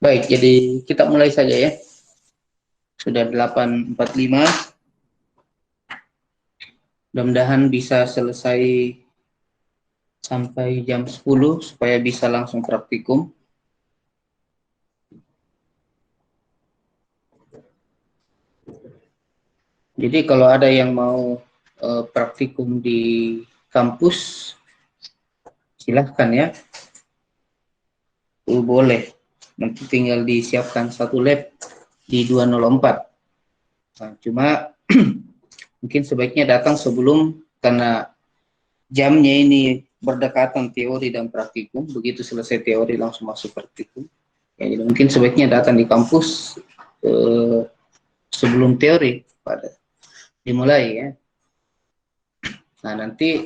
Baik, jadi kita mulai saja ya. Sudah 8.45. Mudah-mudahan bisa selesai sampai jam 10 supaya bisa langsung praktikum. Jadi kalau ada yang mau praktikum di kampus, silahkan ya. Boleh. Nanti tinggal disiapkan satu lab di 204. Nah, cuma mungkin sebaiknya datang sebelum, karena jamnya ini berdekatan teori dan praktikum. Begitu selesai teori langsung masuk praktikum. Ya, jadi mungkin sebaiknya datang di kampus sebelum teori pada dimulai ya. Nah, nanti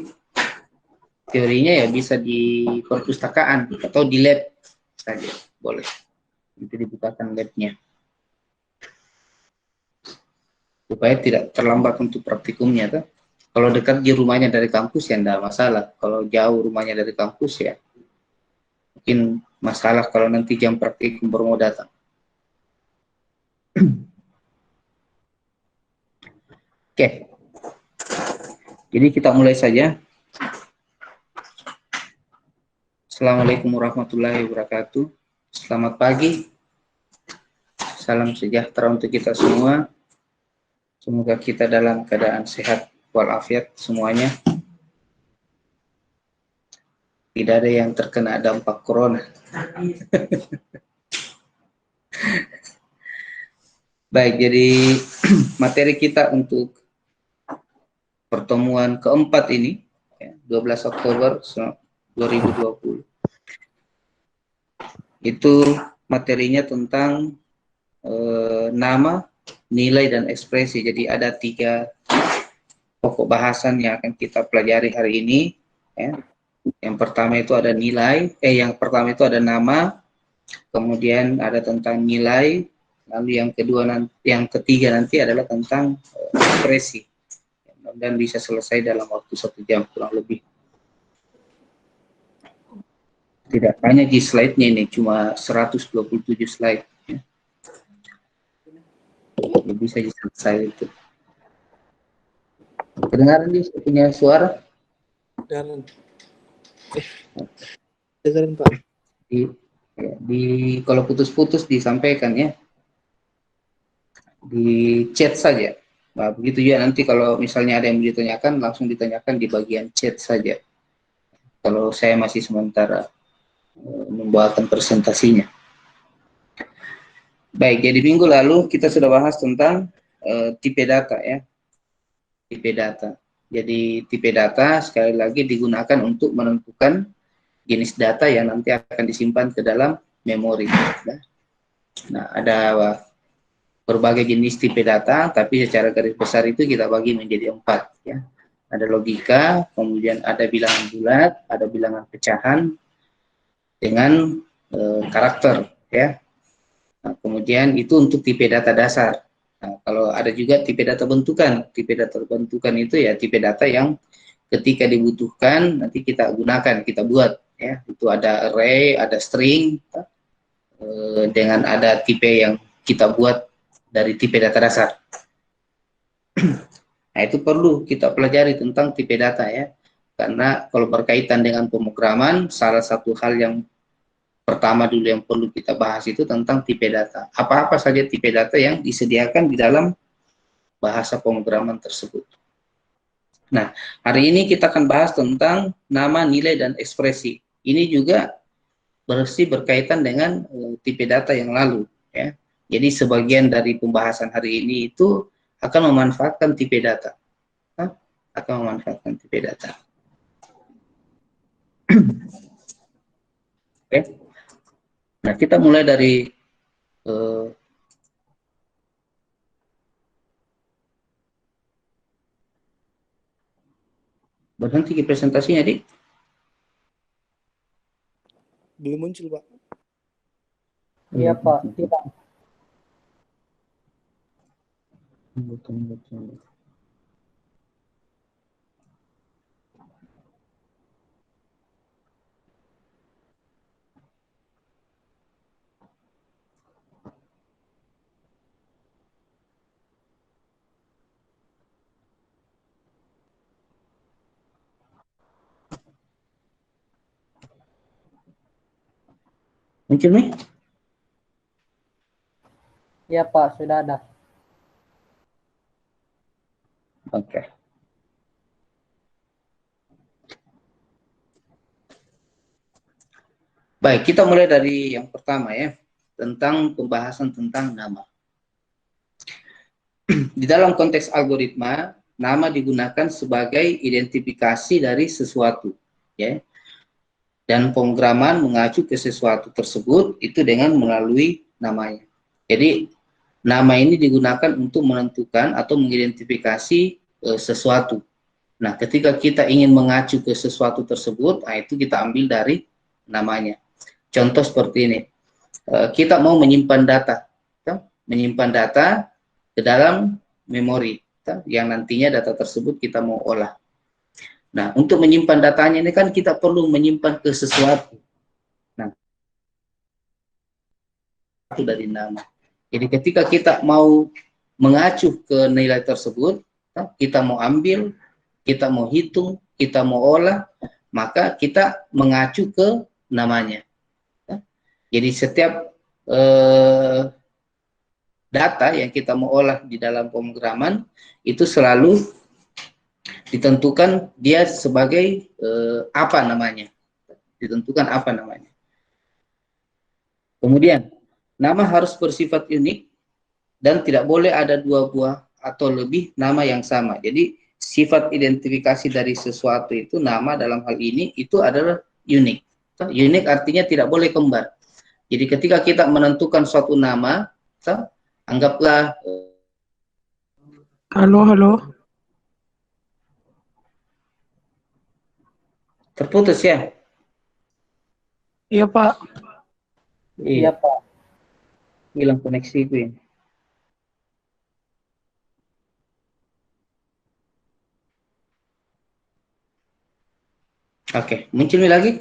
teorinya ya bisa di perpustakaan atau di lab saja, boleh. Itu dibukakan labnya supaya tidak terlambat untuk praktikumnya tuh. Kalau dekat di rumahnya dari kampus ya enggak masalah. Kalau jauh rumahnya dari kampus ya mungkin masalah kalau nanti jam praktikum baru mau datang. Oke, jadi kita mulai saja. Assalamualaikum warahmatullahi wabarakatuh. Selamat pagi. Salam sejahtera untuk kita semua. Semoga kita dalam keadaan sehat walafiat semuanya. Tidak ada yang terkena dampak corona. Baik, jadi materi kita untuk pertemuan keempat ini, 12 Oktober 2020, itu materinya tentang nama, nilai, dan ekspresi. Jadi ada 3 pokok bahasan yang akan kita pelajari hari ini. Ya. Yang pertama itu ada nilai, yang pertama itu ada nama, kemudian ada tentang nilai, lalu yang ketiga nanti adalah tentang ekspresi. Dan bisa selesai dalam waktu 1 jam kurang lebih. Tidak banyak di slide-nya ini, cuma 127 slide. Ya. Jadi bisa selesai itu. Kedengaran di punya suara? Dan dengerin Pak. Kalau putus-putus disampaikan ya. Di chat saja. Nah, begitu juga nanti kalau misalnya ada yang ditanyakan, langsung ditanyakan di bagian chat saja. Kalau saya masih sementara membuatkan presentasinya. Baik, jadi minggu lalu kita sudah bahas tentang tipe data ya. Tipe data. Jadi tipe data sekali lagi digunakan untuk menentukan jenis data yang nanti akan disimpan ke dalam memori. Nah, ada berbagai jenis tipe data, tapi secara garis besar itu kita bagi menjadi 4 ya. Ada logika, kemudian ada bilangan bulat, ada bilangan pecahan dengan karakter ya. Nah, kemudian itu untuk tipe data dasar. Nah, kalau ada juga tipe data bentukan. Tipe data bentukan itu ya tipe data yang ketika dibutuhkan nanti kita gunakan, kita buat ya. Itu ada array, ada string dengan ada tipe yang kita buat dari tipe data dasar. Nah, itu perlu kita pelajari tentang tipe data ya. Karena kalau berkaitan dengan pemrograman, salah satu hal yang pertama dulu yang perlu kita bahas itu tentang tipe data. Apa-apa saja tipe data yang disediakan di dalam bahasa pemrograman tersebut. Nah, hari ini kita akan bahas tentang nama, nilai, dan ekspresi. Ini juga berkaitan dengan tipe data yang lalu ya. Jadi sebagian dari pembahasan hari ini itu akan memanfaatkan tipe data. Akan memanfaatkan tipe data. Oke. Nah, kita mulai dari berhenti presentasinya, Dik. Belum muncul, Pak. Iya, Pak. Tidak. Muncul nih? Iya Pak, sudah ada. Oke. Baik, kita mulai dari yang pertama ya, tentang pembahasan tentang nama. Di dalam konteks algoritma, nama digunakan sebagai identifikasi dari sesuatu, ya. Dan pemrograman mengacu ke sesuatu tersebut itu dengan melalui namanya. Jadi nama ini digunakan untuk menentukan atau mengidentifikasi sesuatu. Nah, ketika kita ingin mengacu ke sesuatu tersebut, nah itu kita ambil dari namanya. Contoh seperti ini, kita mau menyimpan data, menyimpan data ke dalam memori, yang nantinya data tersebut kita mau olah. Nah, untuk menyimpan datanya ini kan kita perlu menyimpan ke sesuatu. Nah, itu dari nama. Jadi ketika kita mau mengacu ke nilai tersebut, kita mau ambil, kita mau hitung, kita mau olah, maka kita mengacu ke namanya. Jadi setiap data yang kita mau olah di dalam pemrograman itu selalu ditentukan dia sebagai apa namanya. Ditentukan apa namanya. Kemudian, nama harus bersifat unik dan tidak boleh ada dua buah atau lebih nama yang sama. Jadi sifat identifikasi dari sesuatu itu, nama dalam hal ini itu adalah unik. Unik artinya tidak boleh kembar. Jadi ketika kita menentukan suatu nama, anggaplah Halo. terputus ya. Iya Pak. Iya Pak. Hilang koneksiku ini. Oke, muncul lagi?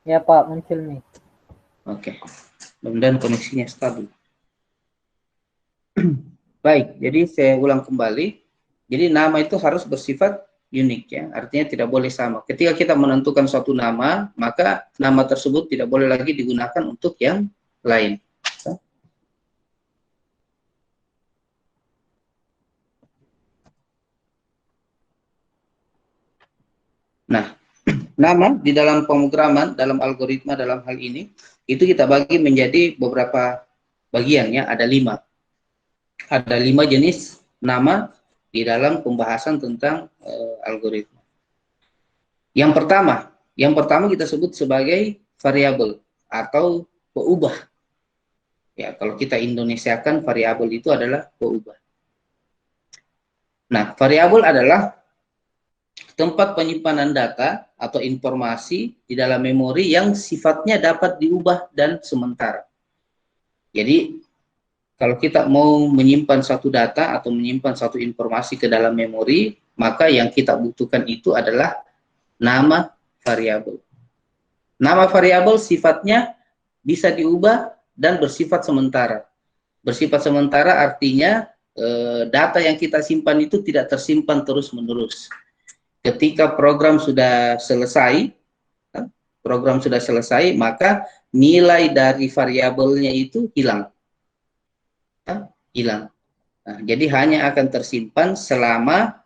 Iya Pak, muncul nih. Oke, mudah-mudahan koneksinya stabil. Baik, jadi saya ulang kembali. Jadi nama itu harus bersifat unik ya, artinya tidak boleh sama. Ketika kita menentukan suatu nama, maka nama tersebut tidak boleh lagi digunakan untuk yang lain. Nah, nama di dalam pemrograman, dalam algoritma dalam hal ini, itu kita bagi menjadi beberapa bagian ya, ada 5. Ada 5 jenis nama di dalam pembahasan tentang algoritma. Yang pertama kita sebut sebagai variabel atau peubah. Ya, kalau kita Indonesiakan variabel itu adalah peubah. Nah, variabel adalah tempat penyimpanan data atau informasi di dalam memori yang sifatnya dapat diubah dan sementara. Jadi, kalau kita mau menyimpan satu data atau menyimpan satu informasi ke dalam memori, maka yang kita butuhkan itu adalah nama variabel. Nama variabel sifatnya bisa diubah dan bersifat sementara. Bersifat sementara artinya data yang kita simpan itu tidak tersimpan terus-menerus. Ketika program sudah selesai, maka nilai dari variabelnya itu hilang. Nah, jadi hanya akan tersimpan selama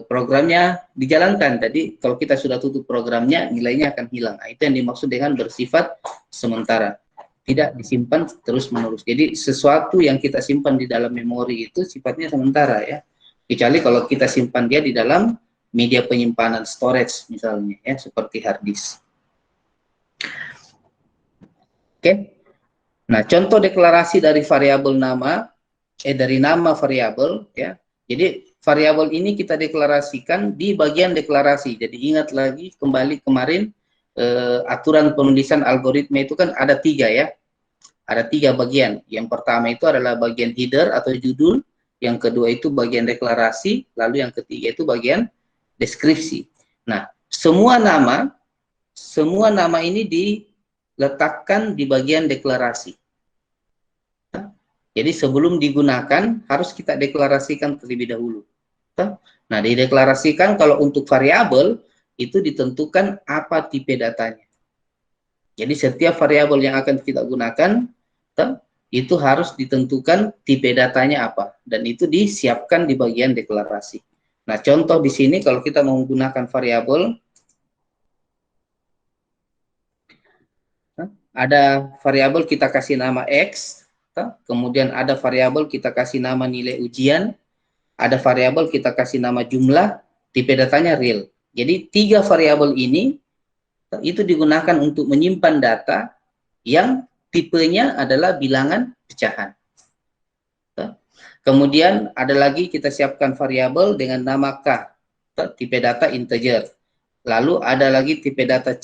programnya dijalankan. Jadi kalau kita sudah tutup programnya, nilainya akan hilang. Nah, itu yang dimaksud dengan bersifat sementara. Tidak disimpan terus-menerus. Jadi sesuatu yang kita simpan di dalam memori itu sifatnya sementara ya. Kecuali kalau kita simpan dia di dalam media penyimpanan storage misalnya ya, seperti hard disk. Oke. Nah, contoh deklarasi dari variabel nama dari nama variabel ya. Jadi variabel ini kita deklarasikan di bagian deklarasi. Jadi ingat lagi kembali kemarin aturan penulisan algoritma itu kan ada 3 ya. Ada 3 bagian. Yang pertama itu adalah bagian header atau judul, yang kedua itu bagian deklarasi, lalu yang ketiga itu bagian deskripsi. Nah, semua nama ini diletakkan di bagian deklarasi. Jadi sebelum digunakan harus kita deklarasikan terlebih dahulu. Nah, dideklarasikan kalau untuk variabel itu ditentukan apa tipe datanya. Jadi setiap variabel yang akan kita gunakan itu harus ditentukan tipe datanya apa, dan itu disiapkan di bagian deklarasi. Nah, contoh di sini kalau kita mau menggunakan variabel, ada variabel kita kasih nama X, kemudian ada variabel kita kasih nama nilai ujian, ada variabel kita kasih nama jumlah, tipe datanya real. Jadi 3 variabel ini itu digunakan untuk menyimpan data yang tipenya adalah bilangan pecahan. Kemudian ada lagi kita siapkan variabel dengan nama K, tipe data integer. Lalu ada lagi tipe data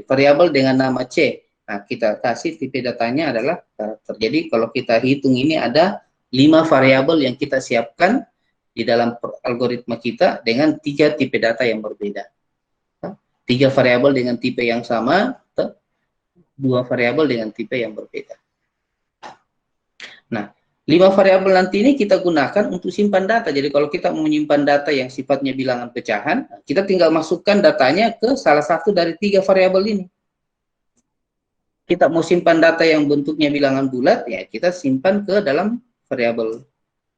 variabel dengan nama C. Nah, kita kasih tipe datanya adalah karakter. Jadi kalau kita hitung ini ada 5 variabel yang kita siapkan di dalam algoritma kita dengan 3 tipe data yang berbeda. 3 variabel dengan tipe yang sama, 2 variabel dengan tipe yang berbeda. Nah, 5 variabel nanti ini kita gunakan untuk simpan data. Jadi kalau kita mau menyimpan data yang sifatnya bilangan pecahan, kita tinggal masukkan datanya ke salah satu dari 3 variabel ini. Kita mau simpan data yang bentuknya bilangan bulat, ya kita simpan ke dalam variabel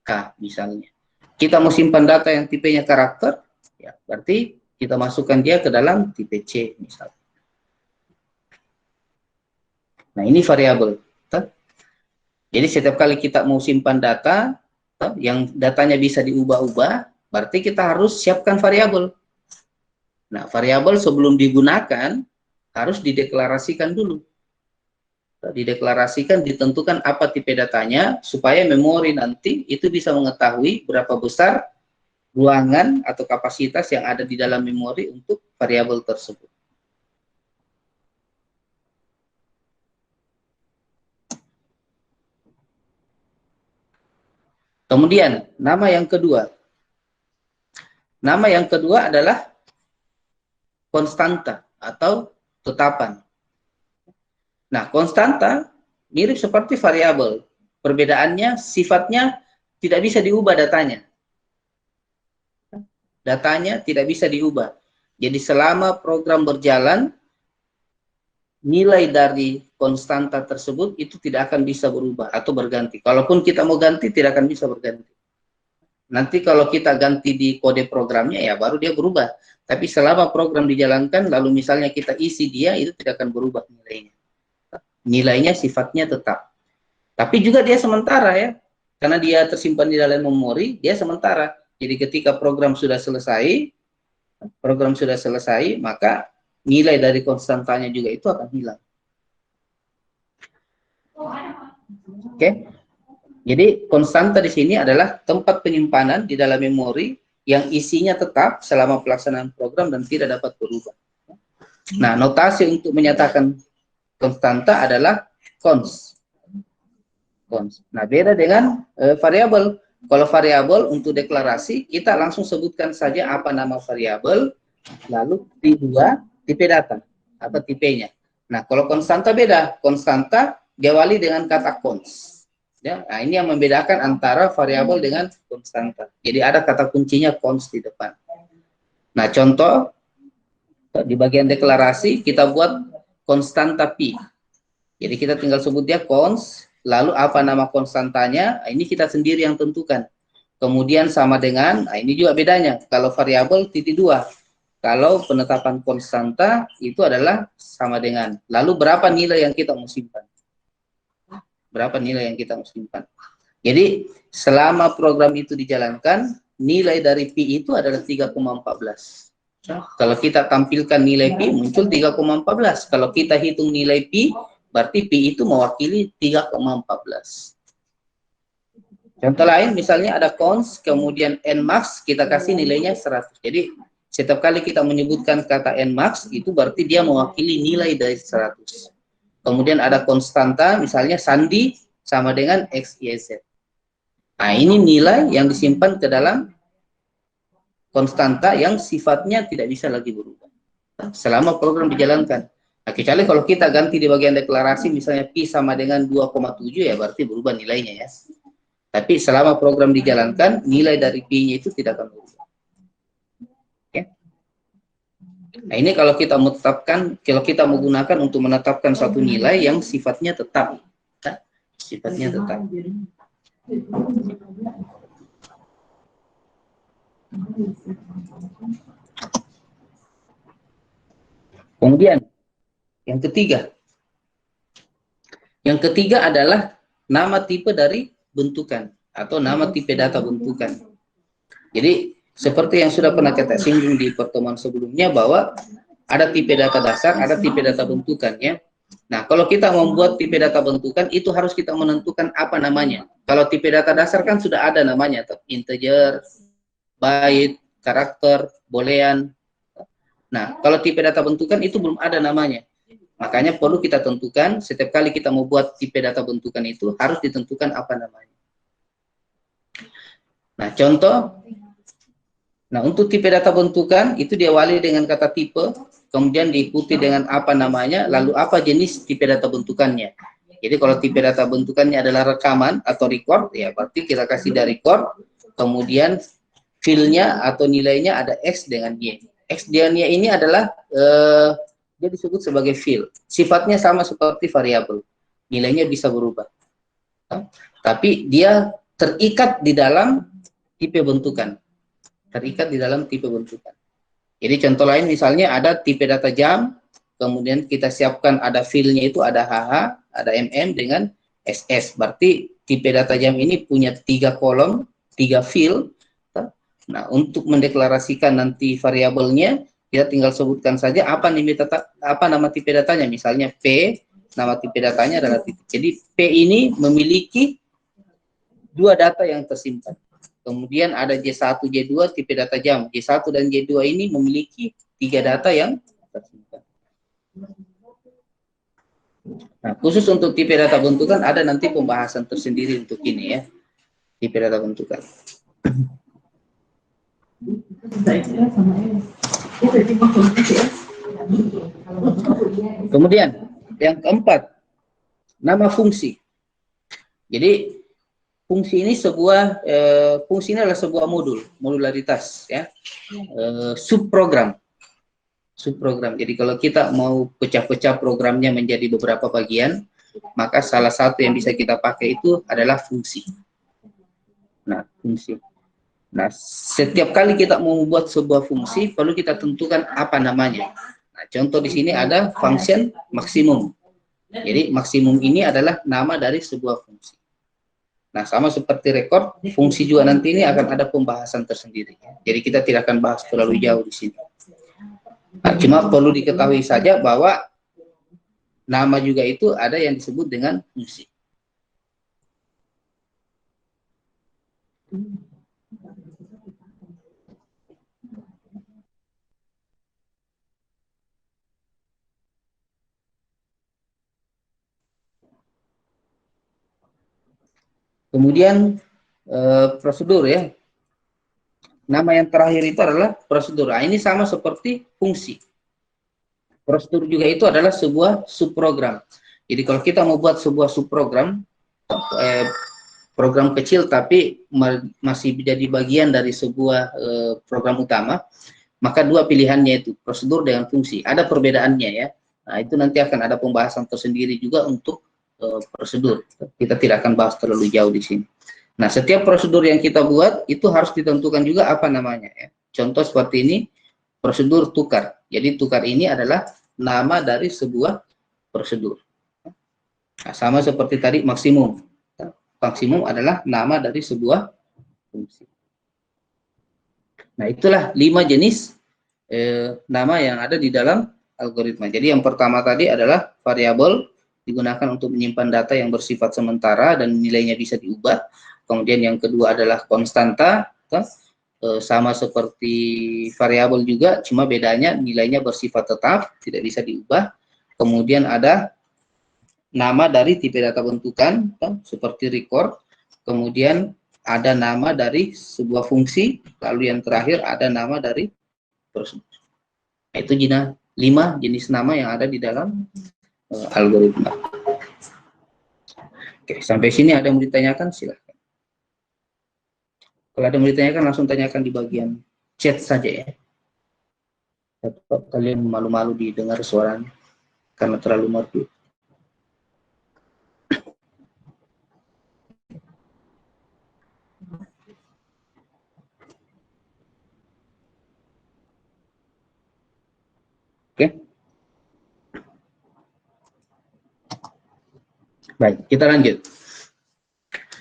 K misalnya. Kita mau simpan data yang tipenya karakter, ya berarti kita masukkan dia ke dalam tipe C misalnya. Nah, ini variabel. Jadi setiap kali kita mau simpan data, yang datanya bisa diubah-ubah, berarti kita harus siapkan variabel. Nah, variabel sebelum digunakan harus dideklarasikan dulu. Dideklarasikan, ditentukan apa tipe datanya, supaya memori nanti itu bisa mengetahui berapa besar ruangan atau kapasitas yang ada di dalam memori untuk variabel tersebut. Kemudian, nama yang kedua. Nama yang kedua adalah konstanta atau tetapan. Nah, konstanta mirip seperti variabel. Perbedaannya sifatnya tidak bisa diubah datanya. Datanya tidak bisa diubah. Jadi selama program berjalan, nilai dari konstanta tersebut itu tidak akan bisa berubah atau berganti. Kalaupun kita mau ganti, tidak akan bisa berganti. Nanti kalau kita ganti di kode programnya, ya baru dia berubah. Tapi selama program dijalankan, lalu misalnya kita isi dia, itu tidak akan berubah nilainya. Nilainya sifatnya tetap. Tapi juga dia sementara ya, karena dia tersimpan di dalam memori, dia sementara. Jadi ketika program sudah selesai, maka nilai dari konstantanya juga itu akan hilang. Oke. Jadi konstanta di sini adalah tempat penyimpanan di dalam memori yang isinya tetap selama pelaksanaan program dan tidak dapat berubah. Nah, notasi untuk menyatakan konstanta adalah cons. Nah, beda dengan variabel. Kalau variabel untuk deklarasi, kita langsung sebutkan saja apa nama variabel, lalu tipe data, apa tipenya. Nah, kalau konstanta beda. Konstanta diawali dengan kata cons. Ya, nah ini yang membedakan antara variabel dengan konstanta. Jadi ada kata kuncinya cons di depan. Nah, contoh di bagian deklarasi kita buat konstanta pi. Jadi kita tinggal sebut dia cons, lalu apa nama konstantanya, ini kita sendiri yang tentukan. Kemudian sama dengan, ini juga bedanya. Kalau variabel titik 2. Kalau penetapan konstanta itu adalah sama dengan. Lalu berapa nilai yang kita mau simpan? Berapa nilai yang kita mau simpan? Jadi selama program itu dijalankan, nilai dari pi itu adalah 3,14. Kalau kita tampilkan nilai pi muncul 3,14. Kalau kita hitung nilai pi, berarti pi itu mewakili 3,14. Contoh lain misalnya ada cons, kemudian nmax kita kasih nilainya 100. Jadi setiap kali kita menyebutkan kata nmax itu berarti dia mewakili nilai dari 100. Kemudian ada konstanta, misalnya sandi sama dengan x, y, z. Nah, ini nilai yang disimpan ke dalam konstanta yang sifatnya tidak bisa lagi berubah selama program dijalankan. Nah, kecuali kalau kita ganti di bagian deklarasi, misalnya pi sama dengan 2,7, ya berarti berubah nilainya ya. Tapi selama program dijalankan, nilai dari pi-nya itu tidak akan berubah. Oke. Nah, ini kalau kita menetapkan, kalau kita menggunakan untuk menetapkan suatu nilai yang sifatnya tetap. Nah, sifatnya tetap. Kemudian, yang ketiga. Yang ketiga adalah nama tipe dari bentukan atau nama tipe data bentukan. Jadi, seperti yang sudah pernah kita singgung di pertemuan sebelumnya bahwa ada tipe data dasar, ada tipe data bentukan ya. Nah, kalau kita membuat tipe data bentukan itu harus kita menentukan apa namanya. Kalau tipe data dasar kan sudah ada namanya, integer, byte, karakter, boolean. Nah, kalau tipe data bentukan itu belum ada namanya. Makanya perlu kita tentukan setiap kali kita mau buat tipe data bentukan itu harus ditentukan apa namanya. Nah, contoh. Nah, untuk tipe data bentukan itu diawali dengan kata tipe, kemudian diikuti dengan apa namanya, lalu apa jenis tipe data bentukannya. Jadi kalau tipe data bentukannya adalah rekaman atau record, ya berarti kita kasih dari record, kemudian filenya atau nilainya ada X dengan Y. X dan Y ini adalah dia disebut sebagai fil. Sifatnya sama seperti variabel. Nilainya bisa berubah. Tapi dia terikat di dalam tipe bentukan. Terikat di dalam tipe bentukan. Jadi contoh lain misalnya ada tipe data jam, kemudian kita siapkan ada filenya itu ada HH, ada MM dengan SS. Berarti tipe data jam ini punya 3 kolom, 3 fil. Nah, untuk mendeklarasikan nanti variabelnya, kita tinggal sebutkan saja apa nama tipe datanya. Misalnya P, nama tipe datanya adalah tipe. Jadi P ini memiliki 2 data yang tersimpan. Kemudian ada J1, J2 tipe data jam. J1 dan J2 ini memiliki 3 data yang tersimpan. Nah, khusus untuk tipe data bentukan ada nanti pembahasan tersendiri untuk ini ya. Tipe data bentukan. Kemudian yang keempat, nama fungsi. Jadi fungsi ini fungsi ini adalah sebuah modularitas ya, subprogram. Jadi kalau kita mau pecah-pecah programnya menjadi beberapa bagian, maka salah satu yang bisa kita pakai itu adalah fungsi. Nah, fungsi. Nah, setiap kali kita mau membuat sebuah fungsi, perlu kita tentukan apa namanya. Nah, contoh di sini ada function maksimum. Jadi maksimum ini adalah nama dari sebuah fungsi. Nah, sama seperti record, fungsi juga nanti ini akan ada pembahasan tersendiri. Jadi kita tidak akan bahas terlalu jauh di sini. Nah, cuma perlu diketahui saja bahwa nama juga itu ada yang disebut dengan fungsi. Kemudian prosedur ya. Nama yang terakhir itu adalah prosedur. Nah, ini sama seperti fungsi. Prosedur juga itu adalah sebuah subprogram. Jadi kalau kita mau buat sebuah subprogram, program kecil tapi masih menjadi bagian dari sebuah program utama, maka 2 pilihannya itu prosedur dengan fungsi. Ada perbedaannya ya. Nah, itu nanti akan ada pembahasan tersendiri juga untuk prosedur. Kita tidak akan bahas terlalu jauh di sini. Nah, setiap prosedur yang kita buat itu harus ditentukan juga apa namanya ya. Contoh seperti ini, prosedur tukar. Jadi tukar ini adalah nama dari sebuah prosedur. Nah, sama seperti tadi maksimum. Maksimum adalah nama dari sebuah fungsi. Nah, itulah 5 jenis nama yang ada di dalam algoritma. Jadi yang pertama tadi adalah variabel, digunakan untuk menyimpan data yang bersifat sementara dan nilainya bisa diubah. Kemudian yang kedua adalah konstanta, sama seperti variabel juga, cuma bedanya nilainya bersifat tetap, tidak bisa diubah. Kemudian ada nama dari tipe data bentukan, seperti record. Kemudian ada nama dari sebuah fungsi, lalu yang terakhir ada nama dari prosedur. Itu 5 jenis nama yang ada di dalam algoritma. Oke, sampai sini ada yang mau ditanyakan, silahkan. Kalau ada yang mau ditanyakan, langsung tanyakan di bagian chat saja ya. Atau kalian malu-malu didengar suaranya karena terlalu merdu. Oke. Baik, kita lanjut.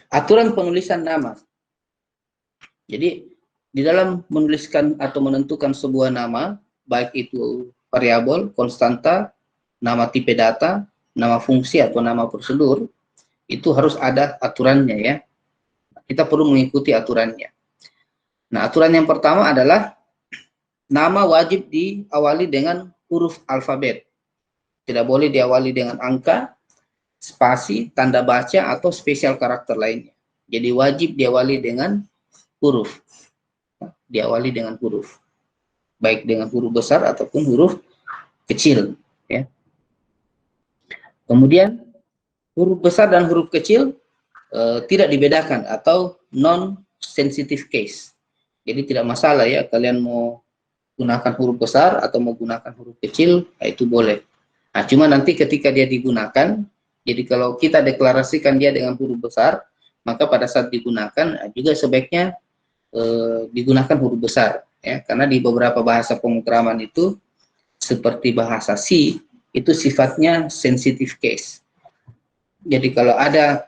Aturan penulisan nama. Jadi, di dalam menuliskan atau menentukan sebuah nama, baik itu variabel, konstanta, nama tipe data, nama fungsi atau nama prosedur, itu harus ada aturannya ya. Kita perlu mengikuti aturannya. Nah, aturan yang pertama adalah nama wajib diawali dengan huruf alfabet. Tidak boleh diawali dengan angka, spasi, tanda baca, atau spesial karakter lainnya. Jadi wajib diawali dengan huruf. Diawali dengan huruf. Baik dengan huruf besar ataupun huruf kecil. Ya. Kemudian huruf besar dan huruf kecil tidak dibedakan atau non-sensitive case. Jadi tidak masalah ya, kalian mau gunakan huruf besar atau mau gunakan huruf kecil, itu boleh. Nah, cuma nanti ketika dia digunakan, jadi kalau kita deklarasikan dia dengan huruf besar, maka pada saat digunakan juga sebaiknya digunakan huruf besar. Ya, karena di beberapa bahasa pemrograman itu, seperti bahasa C, itu sifatnya sensitive case. Jadi kalau ada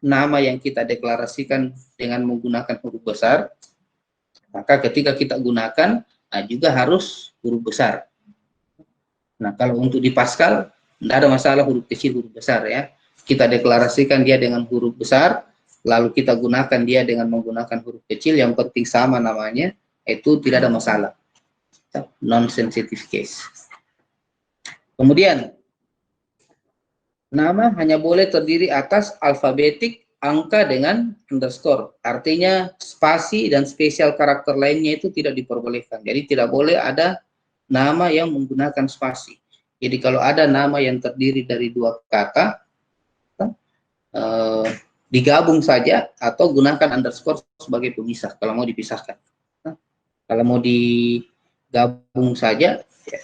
nama yang kita deklarasikan dengan menggunakan huruf besar, maka ketika kita gunakan, juga harus huruf besar. Nah, kalau untuk di Pascal, tidak ada masalah huruf kecil, huruf besar ya. Kita deklarasikan dia dengan huruf besar, lalu kita gunakan dia dengan menggunakan huruf kecil, yang penting sama namanya, itu tidak ada masalah. Non-sensitive case. Kemudian, nama hanya boleh terdiri atas alfabetik, angka dengan underscore. Artinya spasi dan spesial karakter lainnya itu tidak diperbolehkan. Jadi tidak boleh ada nama yang menggunakan spasi. Jadi kalau ada nama yang terdiri dari dua kata, digabung saja atau gunakan underscore sebagai pemisah kalau mau dipisahkan. Kalau mau digabung saja, ya,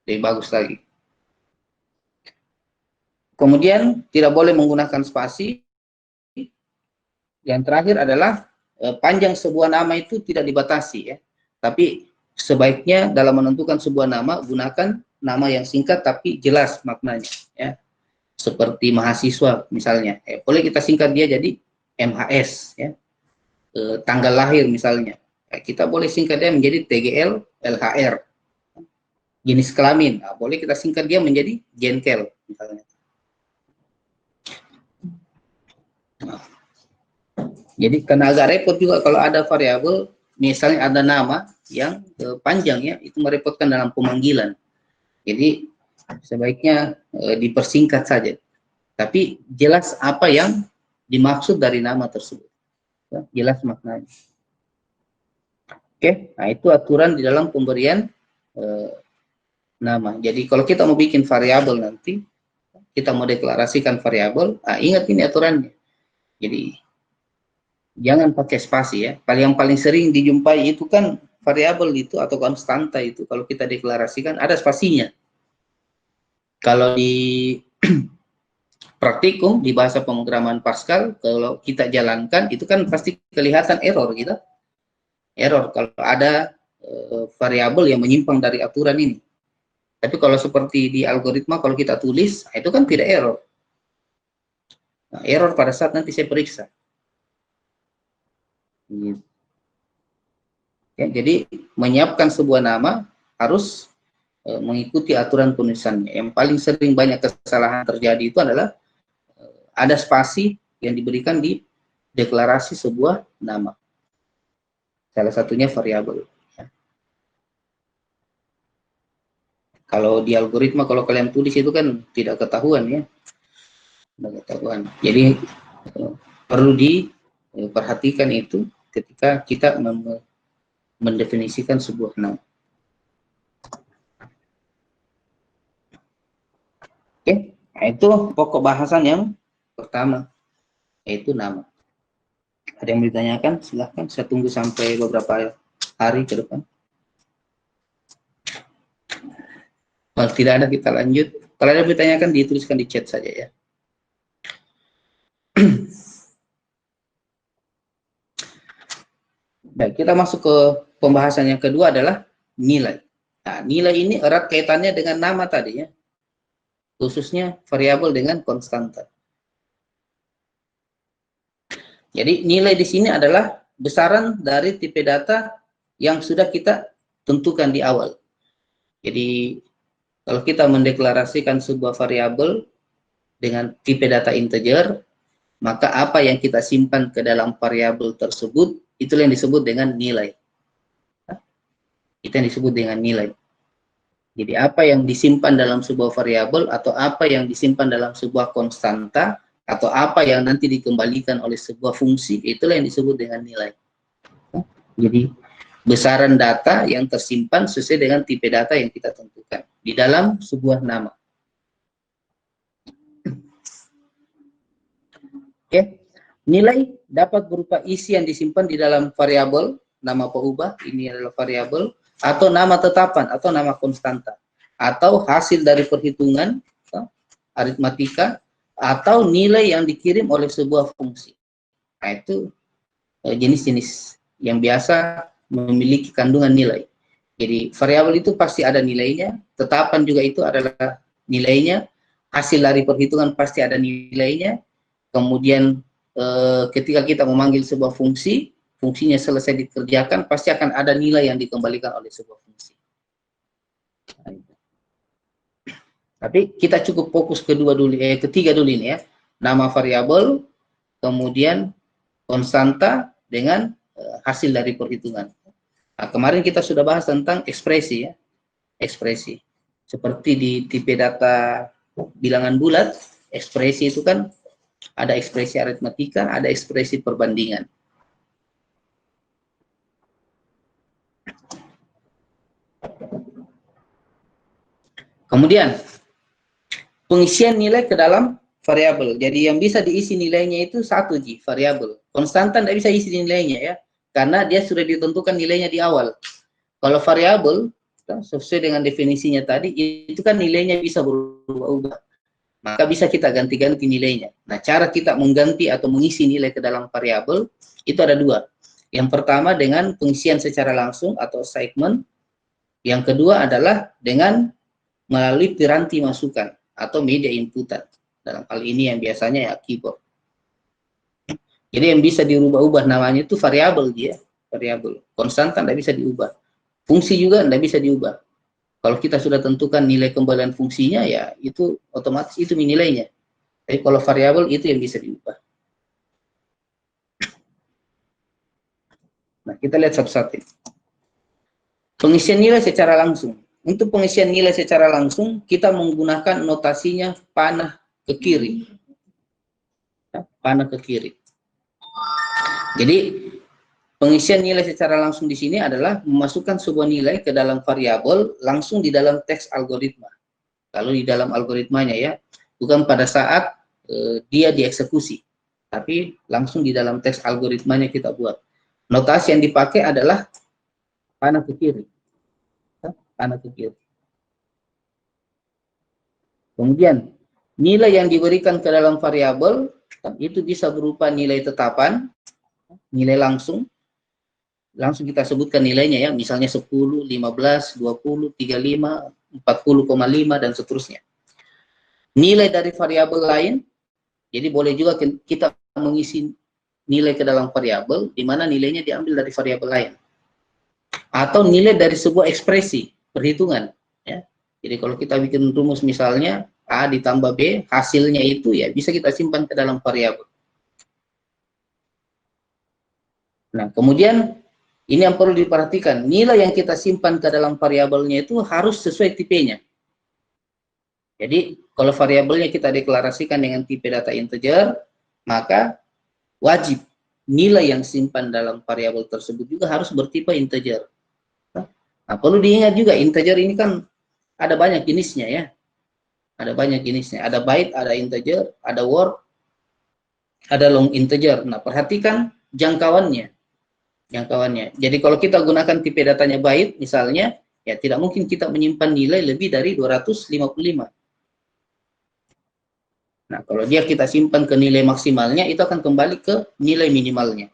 lebih bagus lagi. Kemudian tidak boleh menggunakan spasi. Yang terakhir adalah panjang sebuah nama itu tidak dibatasi ya. Tapi sebaiknya dalam menentukan sebuah nama gunakan nama yang singkat tapi jelas maknanya ya. Seperti mahasiswa misalnya. Boleh kita singkat dia jadi MHS ya. Tanggal lahir misalnya. Kita boleh singkat dia menjadi TGL LHR. Jenis kelamin, boleh kita singkat dia menjadi Jenkel misalnya. Jadi karena agak repot juga kalau ada variabel, misalnya ada nama yang panjang ya, itu merepotkan dalam pemanggilan. Jadi sebaiknya dipersingkat saja. Tapi jelas apa yang dimaksud dari nama tersebut. Ya, jelas maknanya. Oke, nah itu aturan di dalam pemberian nama. Jadi kalau kita mau bikin variabel nanti, kita mau deklarasikan variabel, ingat ini aturannya. Jadi jangan pakai spasi ya. Yang paling sering dijumpai itu kan variabel itu atau konstanta itu kalau kita deklarasikan ada spasinya. Kalau di praktikum di bahasa pemrograman Pascal kalau kita jalankan itu kan pasti kelihatan error gitu. Error kalau ada variabel yang menyimpang dari aturan ini. Tapi kalau seperti di algoritma kalau kita tulis itu kan tidak error. Nah, error pada saat nanti saya periksa. Ya, jadi menyiapkan sebuah nama harus mengikuti aturan penulisannya. Yang paling sering banyak kesalahan terjadi itu adalah ada spasi yang diberikan di deklarasi sebuah nama. Salah satunya variabel. Ya. Kalau di algoritma kalau kalian tulis itu kan tidak ketahuan ya. Tidak ketahuan. Jadi perlu diperhatikan itu ketika kita mendefinisikan sebuah nama. Oke, nah itu pokok bahasan yang pertama, yaitu nama. Ada yang ditanyakan? Silahkan, saya tunggu sampai beberapa hari ke depan. Kalau tidak ada, kita lanjut. Kalau ada ditanyakan, dituliskan di chat saja ya. Baik, kita masuk ke pembahasan yang kedua adalah nilai. Nah, nilai ini erat kaitannya dengan nama tadi ya, khususnya variabel dengan konstanta. Jadi nilai di sini adalah besaran dari tipe data yang sudah kita tentukan di awal. Jadi kalau kita mendeklarasikan sebuah variabel dengan tipe data integer, maka apa yang kita simpan ke dalam variabel tersebut, itulah yang disebut dengan nilai. Itu yang disebut dengan nilai. Jadi apa yang disimpan dalam sebuah variabel atau apa yang disimpan dalam sebuah konstanta atau apa yang nanti dikembalikan oleh sebuah fungsi, itulah yang disebut dengan nilai. Jadi besaran data yang tersimpan sesuai dengan tipe data yang kita tentukan di dalam sebuah nama. Oke. Nilai dapat berupa isi yang disimpan di dalam variabel, nama pengubah, ini adalah variabel, atau nama tetapan atau nama konstanta, atau hasil dari perhitungan aritmatika, atau nilai yang dikirim oleh sebuah fungsi. Nah, itu jenis-jenis yang biasa memiliki kandungan nilai. Jadi variabel itu pasti ada nilainya, tetapan juga itu adalah nilainya, hasil dari perhitungan pasti ada nilainya, kemudian ketika kita memanggil sebuah fungsi, fungsinya selesai dikerjakan, pasti akan ada nilai yang dikembalikan oleh sebuah fungsi. Tapi kita cukup fokus ketiga dulu ini ya, nama variabel, kemudian konstanta dengan hasil dari perhitungan. Nah, kemarin kita sudah bahas tentang ekspresi ya, ekspresi. Seperti di tipe data bilangan bulat, ekspresi itu kan ada ekspresi aritmatika, ada ekspresi perbandingan. Kemudian pengisian nilai ke dalam variabel. Jadi yang bisa diisi nilainya itu satu variabel. Konstanta tidak bisa isi nilainya ya, karena dia sudah ditentukan nilainya di awal. Kalau variabel sesuai dengan definisinya tadi, itu kan nilainya bisa berubah-ubah. Maka bisa kita ganti-ganti nilainya. Nah, cara kita mengganti atau mengisi nilai ke dalam variabel itu ada dua. Yang pertama dengan pengisian secara langsung atau assignment. Yang kedua adalah dengan melalui piranti masukan atau media inputan. Dalam hal ini yang biasanya ya keyboard. Jadi yang bisa dirubah-ubah namanya itu variabel dia, variabel. Konstanta tidak bisa diubah. Fungsi juga tidak bisa diubah. Kalau kita sudah tentukan nilai kembalian fungsinya, ya itu otomatis itu nilainya. Tapi kalau variabel itu yang bisa diubah. Nah, kita lihat satu-satu. Pengisian nilai secara langsung. Untuk pengisian nilai secara langsung, kita menggunakan notasinya panah ke kiri. Panah ke kiri. Jadi, pengisian nilai secara langsung di sini adalah memasukkan sebuah nilai ke dalam variabel langsung di dalam teks algoritma. Lalu di dalam algoritmanya ya, bukan pada saat dia dieksekusi, tapi langsung di dalam teks algoritmanya kita buat. Notasi yang dipakai adalah panah ke kiri. Panah ke kiri. Kemudian, nilai yang diberikan ke dalam variabel itu bisa berupa nilai tetapan, nilai langsung kita sebutkan nilainya ya, misalnya 10, 15, 20, 35, 40,5 dan seterusnya. Nilai dari variabel lain, jadi boleh juga kita mengisi nilai ke dalam variabel di mana nilainya diambil dari variabel lain. Atau nilai dari sebuah ekspresi perhitungan ya. Jadi kalau kita bikin rumus misalnya A ditambah B, hasilnya itu ya bisa kita simpan ke dalam variabel. Nah, kemudian ini yang perlu diperhatikan, nilai yang kita simpan ke dalam variabelnya itu harus sesuai tipenya. Jadi, kalau variabelnya kita deklarasikan dengan tipe data integer, maka wajib nilai yang simpan dalam variabel tersebut juga harus bertipe integer. Nah, perlu diingat juga, integer ini kan ada banyak jenisnya ya. Ada banyak jenisnya, ada byte, ada integer, ada word, ada long integer. Nah, perhatikan jangkauannya. Jadi kalau kita gunakan tipe datanya byte misalnya, Ya, tidak mungkin kita menyimpan nilai lebih dari 255. Nah, kalau dia kita simpan ke nilai maksimalnya, itu akan kembali ke nilai minimalnya.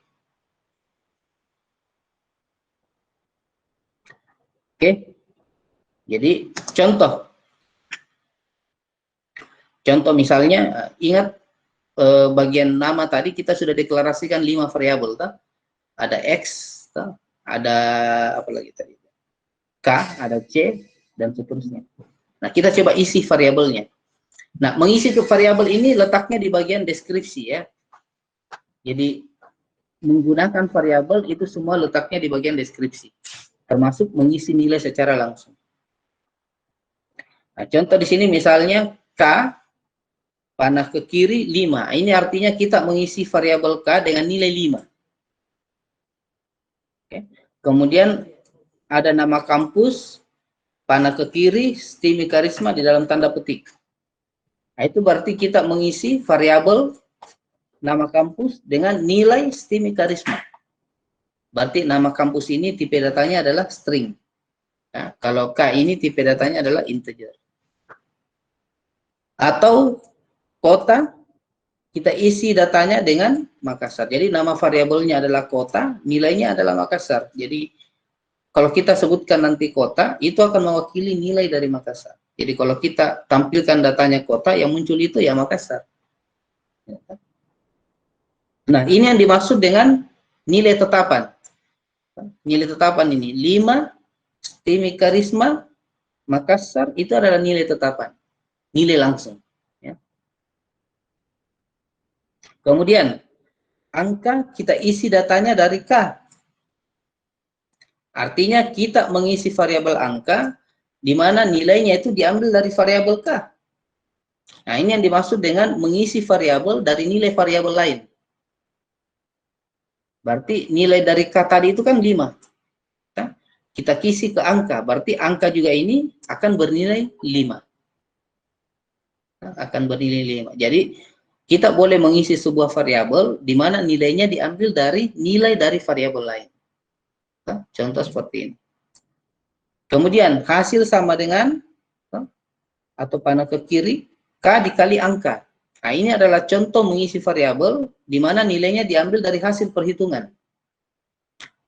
Oke. Jadi, contoh misalnya, ingat bagian nama tadi kita sudah deklarasikan 5 variabel, tak? Ada X, tak? Ada apa lagi tadi? K, ada C, dan seterusnya. Nah, kita coba isi variabelnya. Nah, mengisi ke variabel ini letaknya di bagian deskripsi ya. Jadi, menggunakan variabel itu semua letaknya di bagian deskripsi. Termasuk mengisi nilai secara langsung. Nah, contoh di sini misalnya K, panah ke kiri 5. Ini artinya kita mengisi variabel K dengan nilai 5. Oke. Kemudian ada nama kampus, panah ke kiri, Stimi Karisma di dalam tanda petik. Nah, itu berarti kita mengisi variabel nama kampus dengan nilai Stimi Karisma. Berarti nama kampus ini tipe datanya adalah string. Nah, kalau K ini tipe datanya adalah integer. Atau kota, kita isi datanya dengan Makassar. Jadi nama variabelnya adalah kota, nilainya adalah Makassar. Jadi kalau kita sebutkan nanti kota, itu akan mewakili nilai dari Makassar. Jadi kalau kita tampilkan datanya kota, yang muncul itu ya Makassar. Nah, ini yang dimaksud dengan nilai tetapan. Nilai tetapan ini 5, Stimi Karisma, Makassar, itu adalah nilai tetapan. Nilai langsung. Ya. Kemudian, angka kita isi datanya dari K. Artinya kita mengisi variabel angka di mana nilainya itu diambil dari variabel K. Nah, ini yang dimaksud dengan mengisi variabel dari nilai variabel lain. Berarti nilai dari K tadi itu kan 5. Nah, kita isi ke angka, berarti angka juga ini akan bernilai 5. Nah, akan bernilai 5. Jadi, kita boleh mengisi sebuah variabel di mana nilainya diambil dari nilai dari variabel lain. Contoh seperti ini. Kemudian hasil sama dengan atau panah ke kiri K dikali angka. Nah, ini adalah contoh mengisi variabel di mana nilainya diambil dari hasil perhitungan.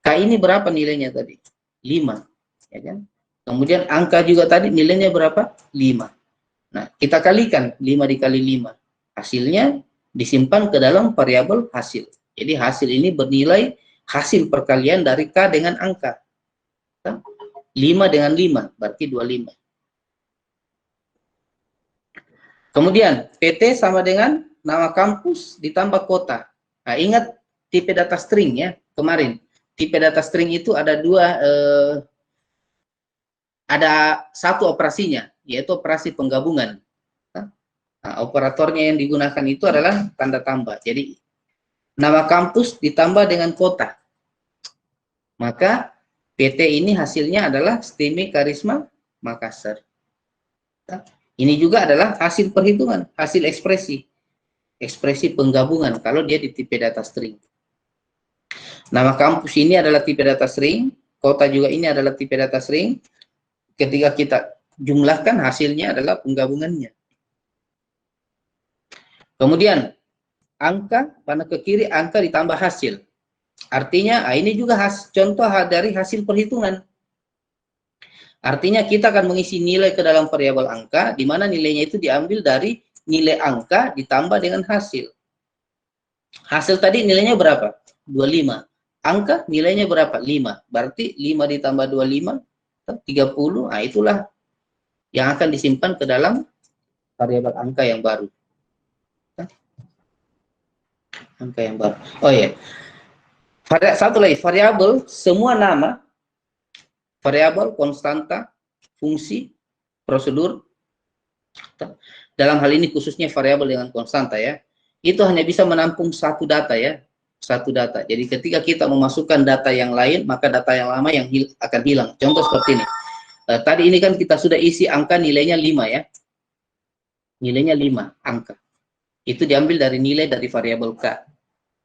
K ini berapa nilainya tadi? 5, ya kan? Kemudian angka juga tadi nilainya berapa? 5. Nah, kita kalikan 5 dikali 5. Hasilnya disimpan ke dalam variabel hasil. Jadi hasil ini bernilai hasil perkalian dari K dengan angka. 5 dengan 5, berarti 25. Kemudian, PT sama dengan nama kampus ditambah kota. Nah, ingat tipe data string ya, kemarin. Tipe data string itu ada ada satu operasinya, yaitu operasi penggabungan. Nah, operatornya yang digunakan itu adalah tanda tambah. Jadi, nama kampus ditambah dengan kota. Maka PT ini hasilnya adalah Stimi Karisma Makassar. Ini juga adalah hasil perhitungan, hasil ekspresi penggabungan kalau dia di tipe data string. Nama kampus ini adalah tipe data string, kota juga ini adalah tipe data string. Ketika kita jumlahkan hasilnya adalah penggabungannya. Kemudian angka, panah ke kiri, angka ditambah hasil. Artinya, ini juga contoh dari hasil perhitungan. Artinya kita akan mengisi nilai ke dalam variabel angka, di mana nilainya itu diambil dari nilai angka ditambah dengan hasil. Hasil tadi nilainya berapa? 25. Angka nilainya berapa? 5. Berarti 5 ditambah 25, 30. Nah, itulah yang akan disimpan ke dalam variabel angka yang baru. Angka yang baru. Oh ya. Satu lagi, variabel, semua nama, variabel, konstanta, fungsi, prosedur, dalam hal ini khususnya variabel dengan konstanta ya, itu hanya bisa menampung satu data ya, satu data. Jadi ketika kita memasukkan data yang lain, maka data yang lama yang akan hilang. Contoh seperti ini. Tadi ini kan kita sudah isi angka nilainya 5 ya. Nilainya 5 angka. Itu diambil dari nilai dari variabel K.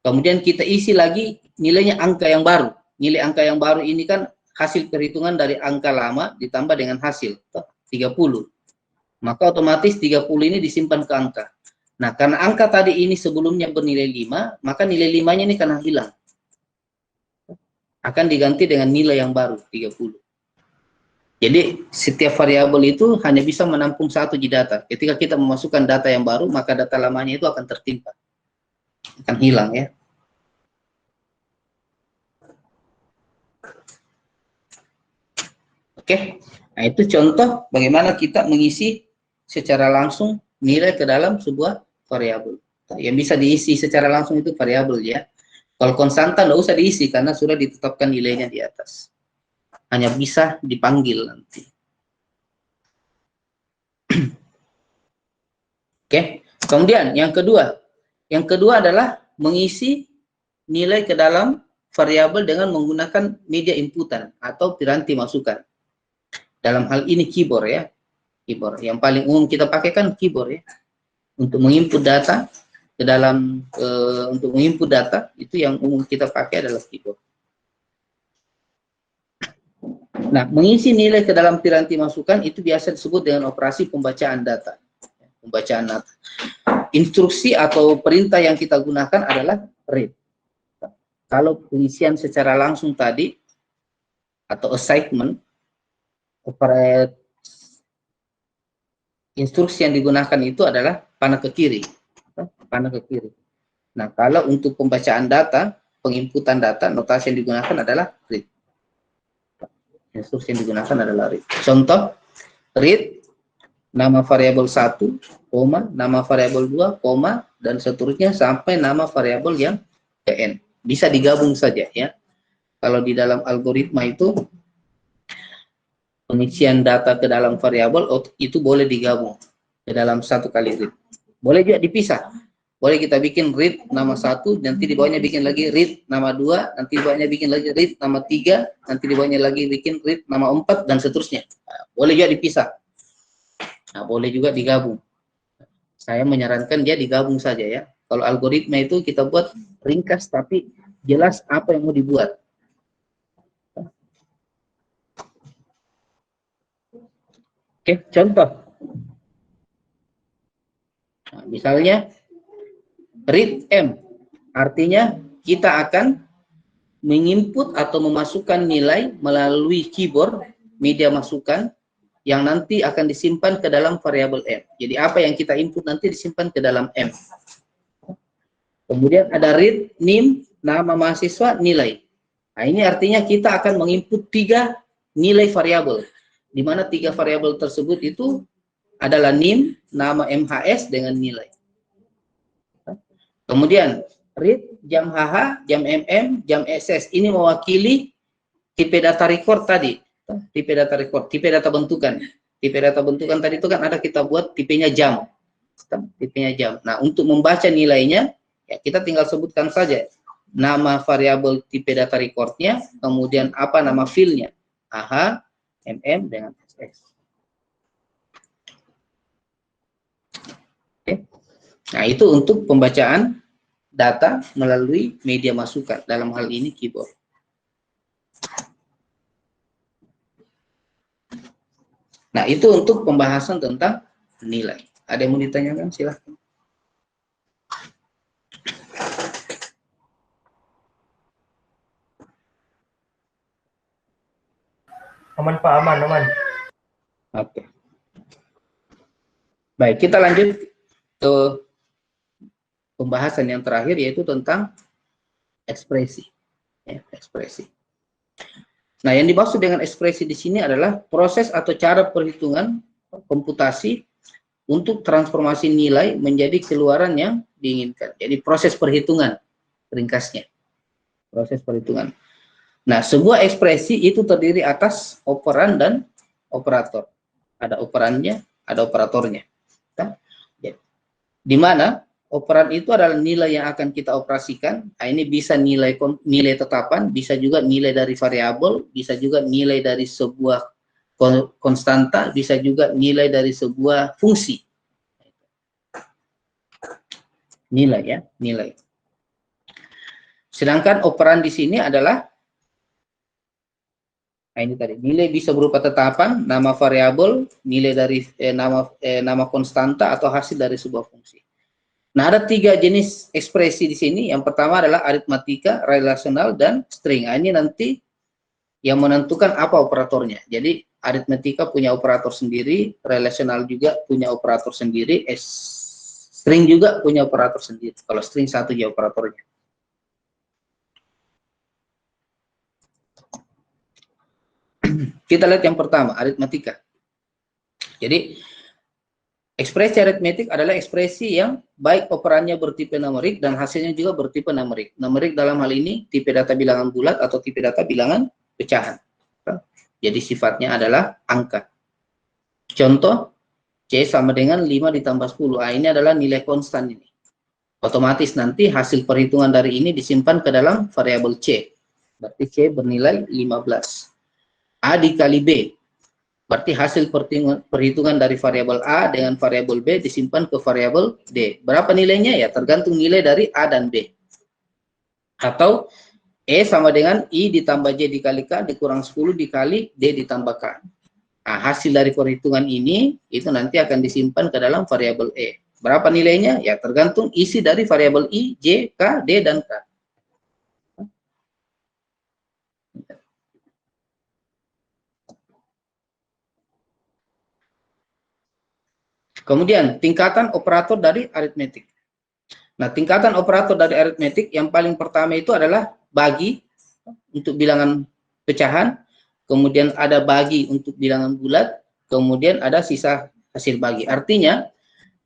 Kemudian kita isi lagi nilainya angka yang baru. Nilai angka yang baru ini kan hasil perhitungan dari angka lama ditambah dengan hasil 30. Maka otomatis 30 ini disimpan ke angka. Nah, karena angka tadi ini sebelumnya bernilai 5, maka nilai 5-nya ini karena hilang. Akan diganti dengan nilai yang baru, 30. Jadi, setiap variabel itu hanya bisa menampung satu di data. Ketika kita memasukkan data yang baru, maka data lamanya itu akan tertimpa. Akan hilang ya. Oke, nah itu contoh bagaimana kita mengisi secara langsung nilai ke dalam sebuah variabel. Yang bisa diisi secara langsung itu variabel ya. Kalau konstanta nggak usah diisi karena sudah ditetapkan nilainya di atas. Hanya bisa dipanggil nanti. Oke, kemudian yang kedua adalah mengisi nilai ke dalam variabel dengan menggunakan media inputan atau piranti masukan. Dalam hal ini keyboard ya, keyboard. Yang paling umum kita pakai kan keyboard ya. Untuk menginput data ke dalam untuk menginput data itu yang umum kita pakai adalah keyboard. Nah, mengisi nilai ke dalam piranti masukan itu biasa disebut dengan operasi pembacaan data. Pembacaan data. Instruksi atau perintah yang kita gunakan adalah read. Kalau pengisian secara langsung tadi atau assignment, instruksi yang digunakan itu adalah panah ke kiri. Panah ke kiri. Nah, kalau untuk pembacaan data, penginputan data, notasi yang digunakan adalah read. Instruksi yang digunakan adalah read. Contoh, read nama variabel 1, nama variabel 2, dan seterusnya sampai nama variabel yang ke n. Bisa digabung saja ya. Kalau di dalam algoritma itu pengisian data ke dalam variabel itu boleh digabung ke dalam satu kali read. Boleh juga dipisah. Boleh kita bikin read nama 1, nanti di bawahnya bikin lagi read nama 2, nanti di bawahnya bikin lagi read nama 3, nanti di bawahnya lagi bikin read nama 4, dan seterusnya. Nah, boleh juga dipisah. Nah, boleh juga digabung. Saya menyarankan dia digabung saja ya. Kalau algoritma itu kita buat ringkas tapi jelas apa yang mau dibuat. Oke, contoh. Nah, misalnya read M, artinya kita akan menginput atau memasukkan nilai melalui keyboard media masukan yang nanti akan disimpan ke dalam variabel M. Jadi apa yang kita input nanti disimpan ke dalam M. Kemudian ada read name, nama mahasiswa, nilai. Nah, ini artinya kita akan menginput 3 nilai variabel, di mana 3 variabel tersebut itu adalah name, nama MHS dengan nilai. Kemudian read jam HH, jam MM, jam SS. Ini mewakili tipe data record tadi. Tipe data record, tipe data bentukan. Tipe data bentukan tadi itu kan ada kita buat tipenya jam. Tipenya jam. Nah, untuk membaca nilainya, ya kita tinggal sebutkan saja nama variabel tipe data recordnya, kemudian apa nama filenya, AH, MM, dengan SS. Oke. Nah, itu untuk pembacaan data melalui media masukan, dalam hal ini keyboard. Nah, itu untuk pembahasan tentang nilai. Ada yang mau ditanyakan? Silahkan. Aman Pak, aman. Oke. Baik, kita lanjut ke pembahasan yang terakhir, yaitu tentang ekspresi. Ya, ekspresi. Nah, yang dimaksud dengan ekspresi di sini adalah proses atau cara perhitungan komputasi untuk transformasi nilai menjadi keluaran yang diinginkan. Jadi proses perhitungan, ringkasnya. Proses perhitungan. Nah, sebuah ekspresi itu terdiri atas operan dan operator. Ada operannya, ada operatornya. Di mana operan itu adalah nilai yang akan kita operasikan. Nah, ini bisa nilai tetapan, bisa juga nilai dari variabel, bisa juga nilai dari sebuah konstanta, bisa juga nilai dari sebuah fungsi. Nilai ya, nilai. Sedangkan operan di sini adalah Nah, ini tadi nilai bisa berupa tetapan, nama variabel, nilai dari nama konstanta atau hasil dari sebuah fungsi. Nah, ada 3 jenis ekspresi di sini. Yang pertama adalah aritmatika, relasional, dan string. Nah, ini nanti yang menentukan apa operatornya. Jadi aritmatika punya operator sendiri, relasional juga punya operator sendiri, string juga punya operator sendiri. Kalau string satu aja operatornya. Kita lihat yang pertama, aritmatika. Jadi ekspresi aritmetik adalah ekspresi yang baik operannya bertipe numerik dan hasilnya juga bertipe numerik. Numerik dalam hal ini tipe data bilangan bulat atau tipe data bilangan pecahan. Jadi sifatnya adalah angka. Contoh, C sama dengan 5 ditambah 10. Ini adalah nilai konstan ini. Otomatis nanti hasil perhitungan dari ini disimpan ke dalam variabel C. Berarti C bernilai 15. A dikali B. Berarti hasil perhitungan dari variabel A dengan variabel B disimpan ke variabel D. Berapa nilainya? Ya tergantung nilai dari A dan B. Atau E sama dengan I ditambah J dikali K dikurang 10 dikali D ditambah K. Nah, hasil dari perhitungan ini itu nanti akan disimpan ke dalam variabel E. Berapa nilainya? Ya tergantung isi dari variabel I, J, K, D, dan K. Kemudian tingkatan operator dari aritmetik. Nah, tingkatan operator dari aritmetik yang paling pertama itu adalah bagi untuk bilangan pecahan, kemudian ada bagi untuk bilangan bulat, kemudian ada sisa hasil bagi. Artinya,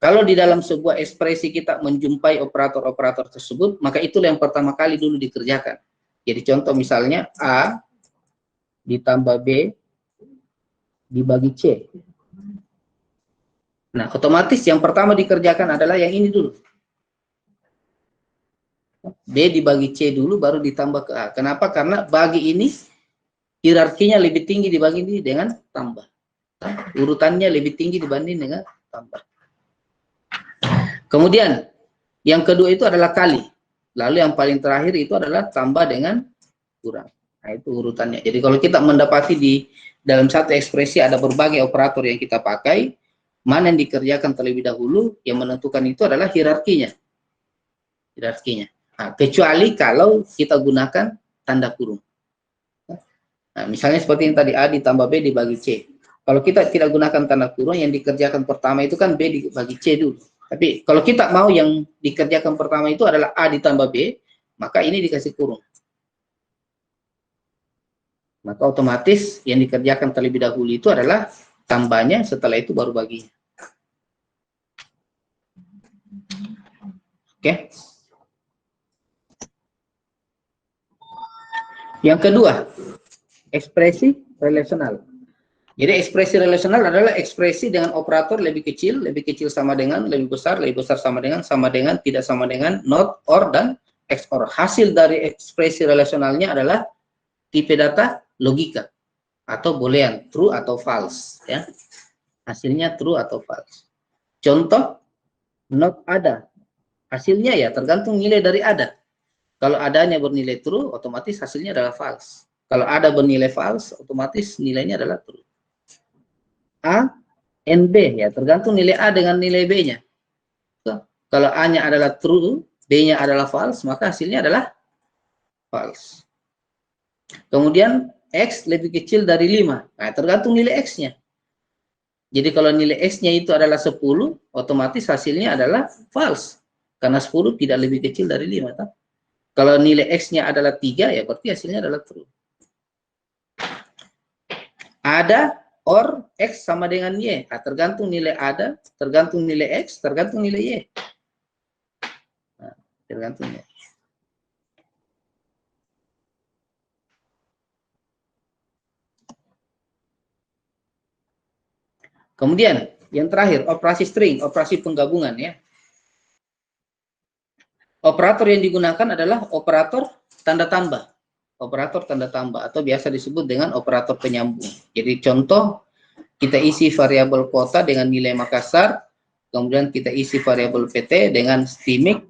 kalau di dalam sebuah ekspresi kita menjumpai operator-operator tersebut, maka itulah yang pertama kali dulu dikerjakan. Jadi contoh misalnya A ditambah B dibagi C. Nah, otomatis yang pertama dikerjakan adalah yang ini dulu. B dibagi C dulu, baru ditambah ke A. Kenapa? Karena bagi ini hierarkinya lebih tinggi dibanding ini dengan tambah. Urutannya lebih tinggi dibanding dengan tambah. Kemudian, yang kedua itu adalah kali. Lalu yang paling terakhir itu adalah tambah dengan kurang. Nah, itu urutannya. Jadi kalau kita mendapati di dalam satu ekspresi ada berbagai operator yang kita pakai, mana yang dikerjakan terlebih dahulu, yang menentukan itu adalah hierarkinya. Nah, kecuali kalau kita gunakan tanda kurung. Nah, misalnya seperti yang tadi A ditambah B dibagi C. Kalau kita tidak gunakan tanda kurung, yang dikerjakan pertama itu kan B dibagi C dulu. Tapi kalau kita mau yang dikerjakan pertama itu adalah A ditambah B, maka ini dikasih kurung. Maka otomatis yang dikerjakan terlebih dahulu itu adalah tambahnya, setelah itu baru baginya. Oke. Yang kedua, ekspresi relasional. Jadi ekspresi relasional adalah ekspresi dengan operator lebih kecil sama dengan, lebih besar sama dengan, tidak sama dengan, not, or, dan XOR. Hasil dari ekspresi relasionalnya adalah tipe data logika atau boolean, true atau false. Ya. Hasilnya true atau false. Contoh, not ada. Hasilnya ya tergantung nilai dari ada. Kalau adanya bernilai true, otomatis hasilnya adalah false. Kalau ada bernilai false, otomatis nilainya adalah true. A, N, B, ya tergantung nilai A dengan nilai B-nya. So, kalau A-nya adalah true, B-nya adalah false, maka hasilnya adalah false. Kemudian X lebih kecil dari 5, nah tergantung nilai X-nya. Jadi kalau nilai X-nya itu adalah 10, otomatis hasilnya adalah false. Karena 10 tidak lebih kecil dari 5. Tak? Kalau nilai X-nya adalah 3, ya berarti hasilnya adalah true. Ada or X sama dengan Y. Nah, tergantung nilai ada, tergantung nilai X, tergantung nilai Y. Nah, tergantung Y. Kemudian, yang terakhir, operasi string, operasi penggabungan ya. Operator yang digunakan adalah operator tanda tambah. Operator tanda tambah atau biasa disebut dengan operator penyambung. Jadi contoh, kita isi variabel kota dengan nilai Makassar, kemudian kita isi variabel PT dengan stimik,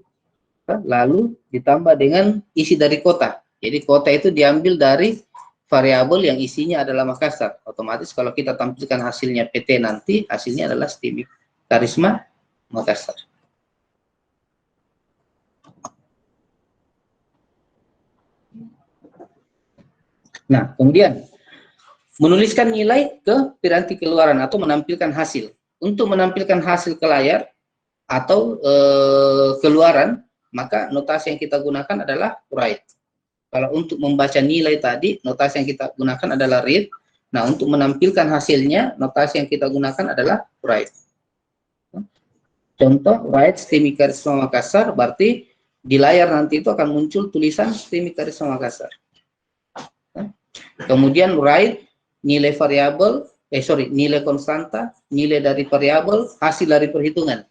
lalu ditambah dengan isi dari kota. Jadi kota itu diambil dari variabel yang isinya adalah Makassar. Otomatis kalau kita tampilkan hasilnya PT nanti, hasilnya adalah STIMIK Karisma Makassar. Nah, kemudian menuliskan nilai ke piranti keluaran atau menampilkan hasil. Untuk menampilkan hasil ke layar atau keluaran, maka notasi yang kita gunakan adalah write. Kalau untuk membaca nilai tadi, notasi yang kita gunakan adalah read. Nah, untuk menampilkan hasilnya, notasi yang kita gunakan adalah write. Contoh, write STIMIK Karisma Makassar, berarti di layar nanti itu akan muncul tulisan STIMIK Karisma Makassar. Kemudian write nilai variabel, nilai konstanta, nilai dari variabel, hasil dari perhitungan.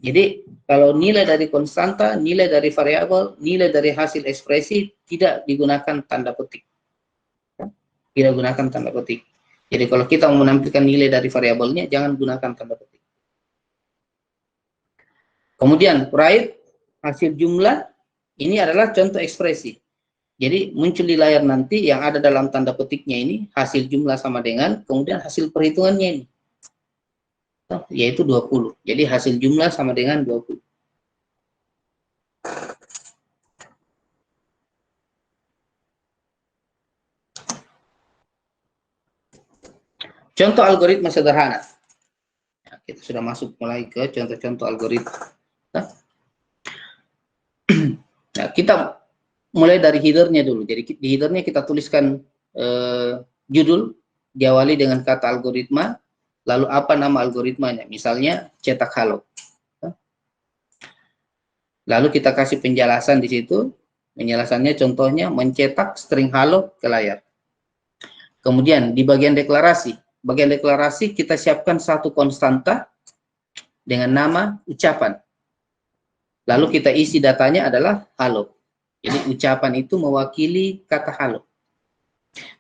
Jadi kalau nilai dari konstanta, nilai dari variabel, nilai dari hasil ekspresi tidak digunakan tanda petik. Tidak gunakan tanda petik. Jadi kalau kita mau menampilkan nilai dari variabelnya, jangan gunakan tanda petik. Kemudian write hasil jumlah, ini adalah contoh ekspresi. Jadi muncul di layar nanti yang ada dalam tanda petiknya ini, hasil jumlah sama dengan, kemudian hasil perhitungannya ini, yaitu 20. Jadi hasil jumlah sama dengan 20. Contoh algoritma sederhana. Nah, kita sudah masuk mulai ke contoh-contoh algoritma. Nah, kita mulai dari headernya dulu. Jadi di headernya kita tuliskan judul, diawali dengan kata algoritma, lalu apa nama algoritmanya, misalnya cetak halo. Lalu kita kasih penjelasan di situ, penjelasannya contohnya mencetak string halo ke layar. Kemudian di bagian deklarasi kita siapkan satu konstanta dengan nama ucapan. Lalu kita isi datanya adalah halo. Jadi ucapan itu mewakili kata halo.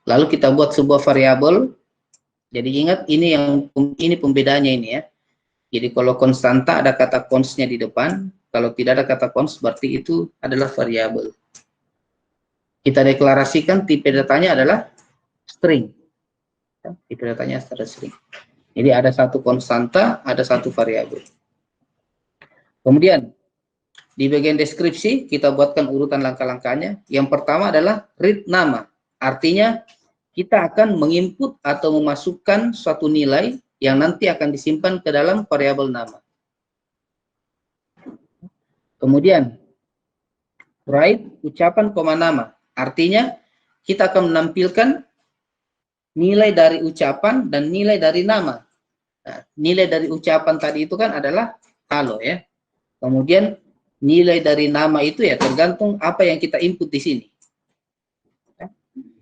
Lalu kita buat sebuah variabel. Jadi ingat ini pembedanya ini ya. Jadi kalau konstanta ada kata consnya di depan, kalau tidak ada kata cons berarti itu adalah variabel. Kita deklarasikan tipe datanya adalah string. Tipe datanya adalah string. Jadi ada satu konstanta, ada satu variabel. Kemudian di bagian deskripsi, kita buatkan urutan langkah-langkahnya. Yang pertama adalah read nama. Artinya, kita akan menginput atau memasukkan suatu nilai yang nanti akan disimpan ke dalam variabel nama. Kemudian, write ucapan koma nama. Artinya, kita akan menampilkan nilai dari ucapan dan nilai dari nama. Nah, nilai dari ucapan tadi itu kan adalah halo ya. Kemudian, nilai dari nama itu ya tergantung apa yang kita input di sini.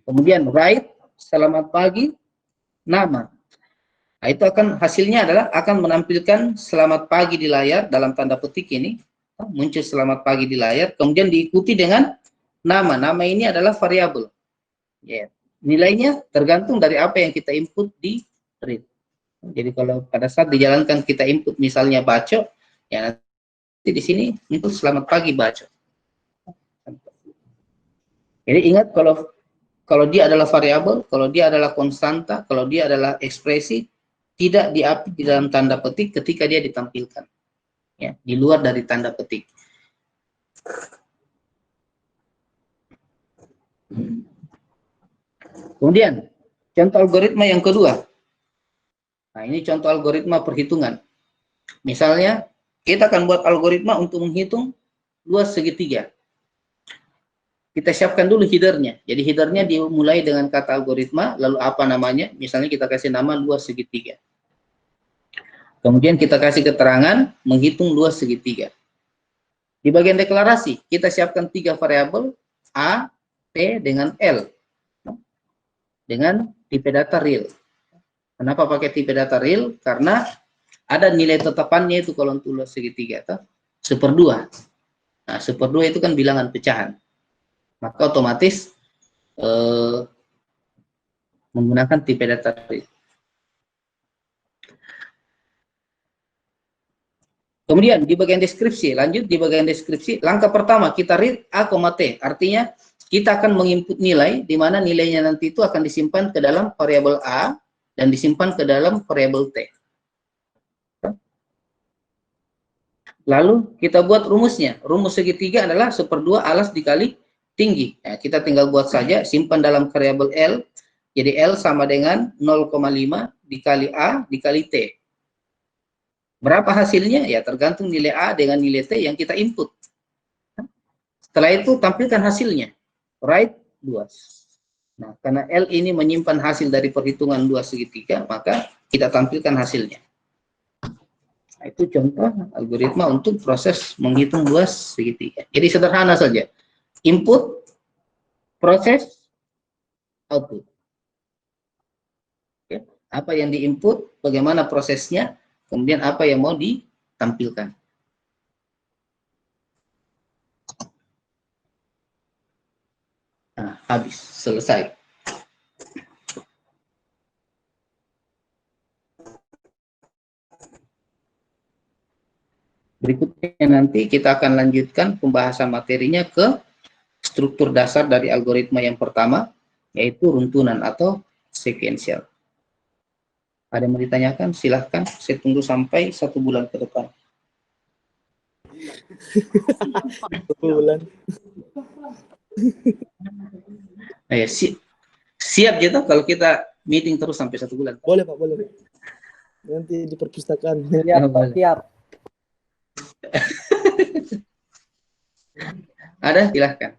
Kemudian write selamat pagi nama. Nah, itu akan hasilnya adalah akan menampilkan selamat pagi di layar dalam tanda petik ini. Muncul selamat pagi di layar, kemudian diikuti dengan nama. Nama ini adalah variabel. Ya. Nilainya tergantung dari apa yang kita input di read. Jadi kalau pada saat dijalankan kita input misalnya baco, ya di sini itu selamat pagi baca. Jadi ingat kalau dia adalah variabel, kalau dia adalah konstanta, kalau dia adalah ekspresi, tidak diapit di dalam tanda petik ketika dia ditampilkan. Ya, di luar dari tanda petik. Kemudian contoh algoritma yang kedua. Nah, ini contoh algoritma perhitungan. Misalnya kita akan buat algoritma untuk menghitung luas segitiga. Kita siapkan dulu headernya. Jadi headernya dimulai dengan kata algoritma, lalu apa namanya? Misalnya kita kasih nama luas segitiga. Kemudian kita kasih keterangan menghitung luas segitiga. Di bagian deklarasi, kita siapkan 3 variabel A, P, dengan L. Dengan tipe data real. Kenapa pakai tipe data real? Karena ada nilai tetapannya itu kalau untuk luas segitiga, 1/2. Nah, 1/2 itu kan bilangan pecahan. Maka otomatis menggunakan tipe data real. Kemudian di bagian deskripsi, lanjut di bagian deskripsi, langkah pertama kita read A, T, artinya kita akan menginput nilai, di mana nilainya nanti itu akan disimpan ke dalam variabel A dan disimpan ke dalam variabel T. Lalu kita buat rumusnya. Rumus segitiga adalah 1/2 alas dikali tinggi. Nah, kita tinggal buat saja, simpan dalam variabel L. Jadi L sama dengan 0,5 dikali A dikali T. Berapa hasilnya? Ya tergantung nilai A dengan nilai T yang kita input. Setelah itu tampilkan hasilnya. Write 2. Nah, karena L ini menyimpan hasil dari perhitungan 2 segitiga, maka kita tampilkan hasilnya. Nah, itu contoh algoritma untuk proses menghitung 2 segitiga. Jadi sederhana saja. Input, proses, output. Oke. Apa yang diinput, bagaimana prosesnya, kemudian apa yang mau ditampilkan. Nah, habis, selesai. Berikutnya nanti kita akan lanjutkan pembahasan materinya ke struktur dasar dari algoritma yang pertama, yaitu runtunan atau sequential. Ada yang mau ditanyakan? Silahkan, saya tunggu sampai 1 bulan ke depan. 1 bulan. Nah, ya, siap gitu kalau kita meeting terus sampai 1 bulan. Boleh Pak, boleh. Nanti di perpustakaan. Siap, Pak, siap. Ada? Silahkan.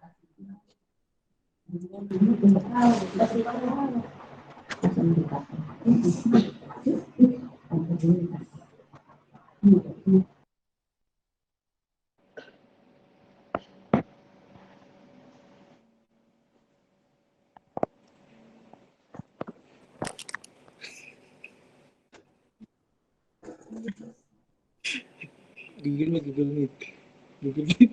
Google Meet. Google Meet.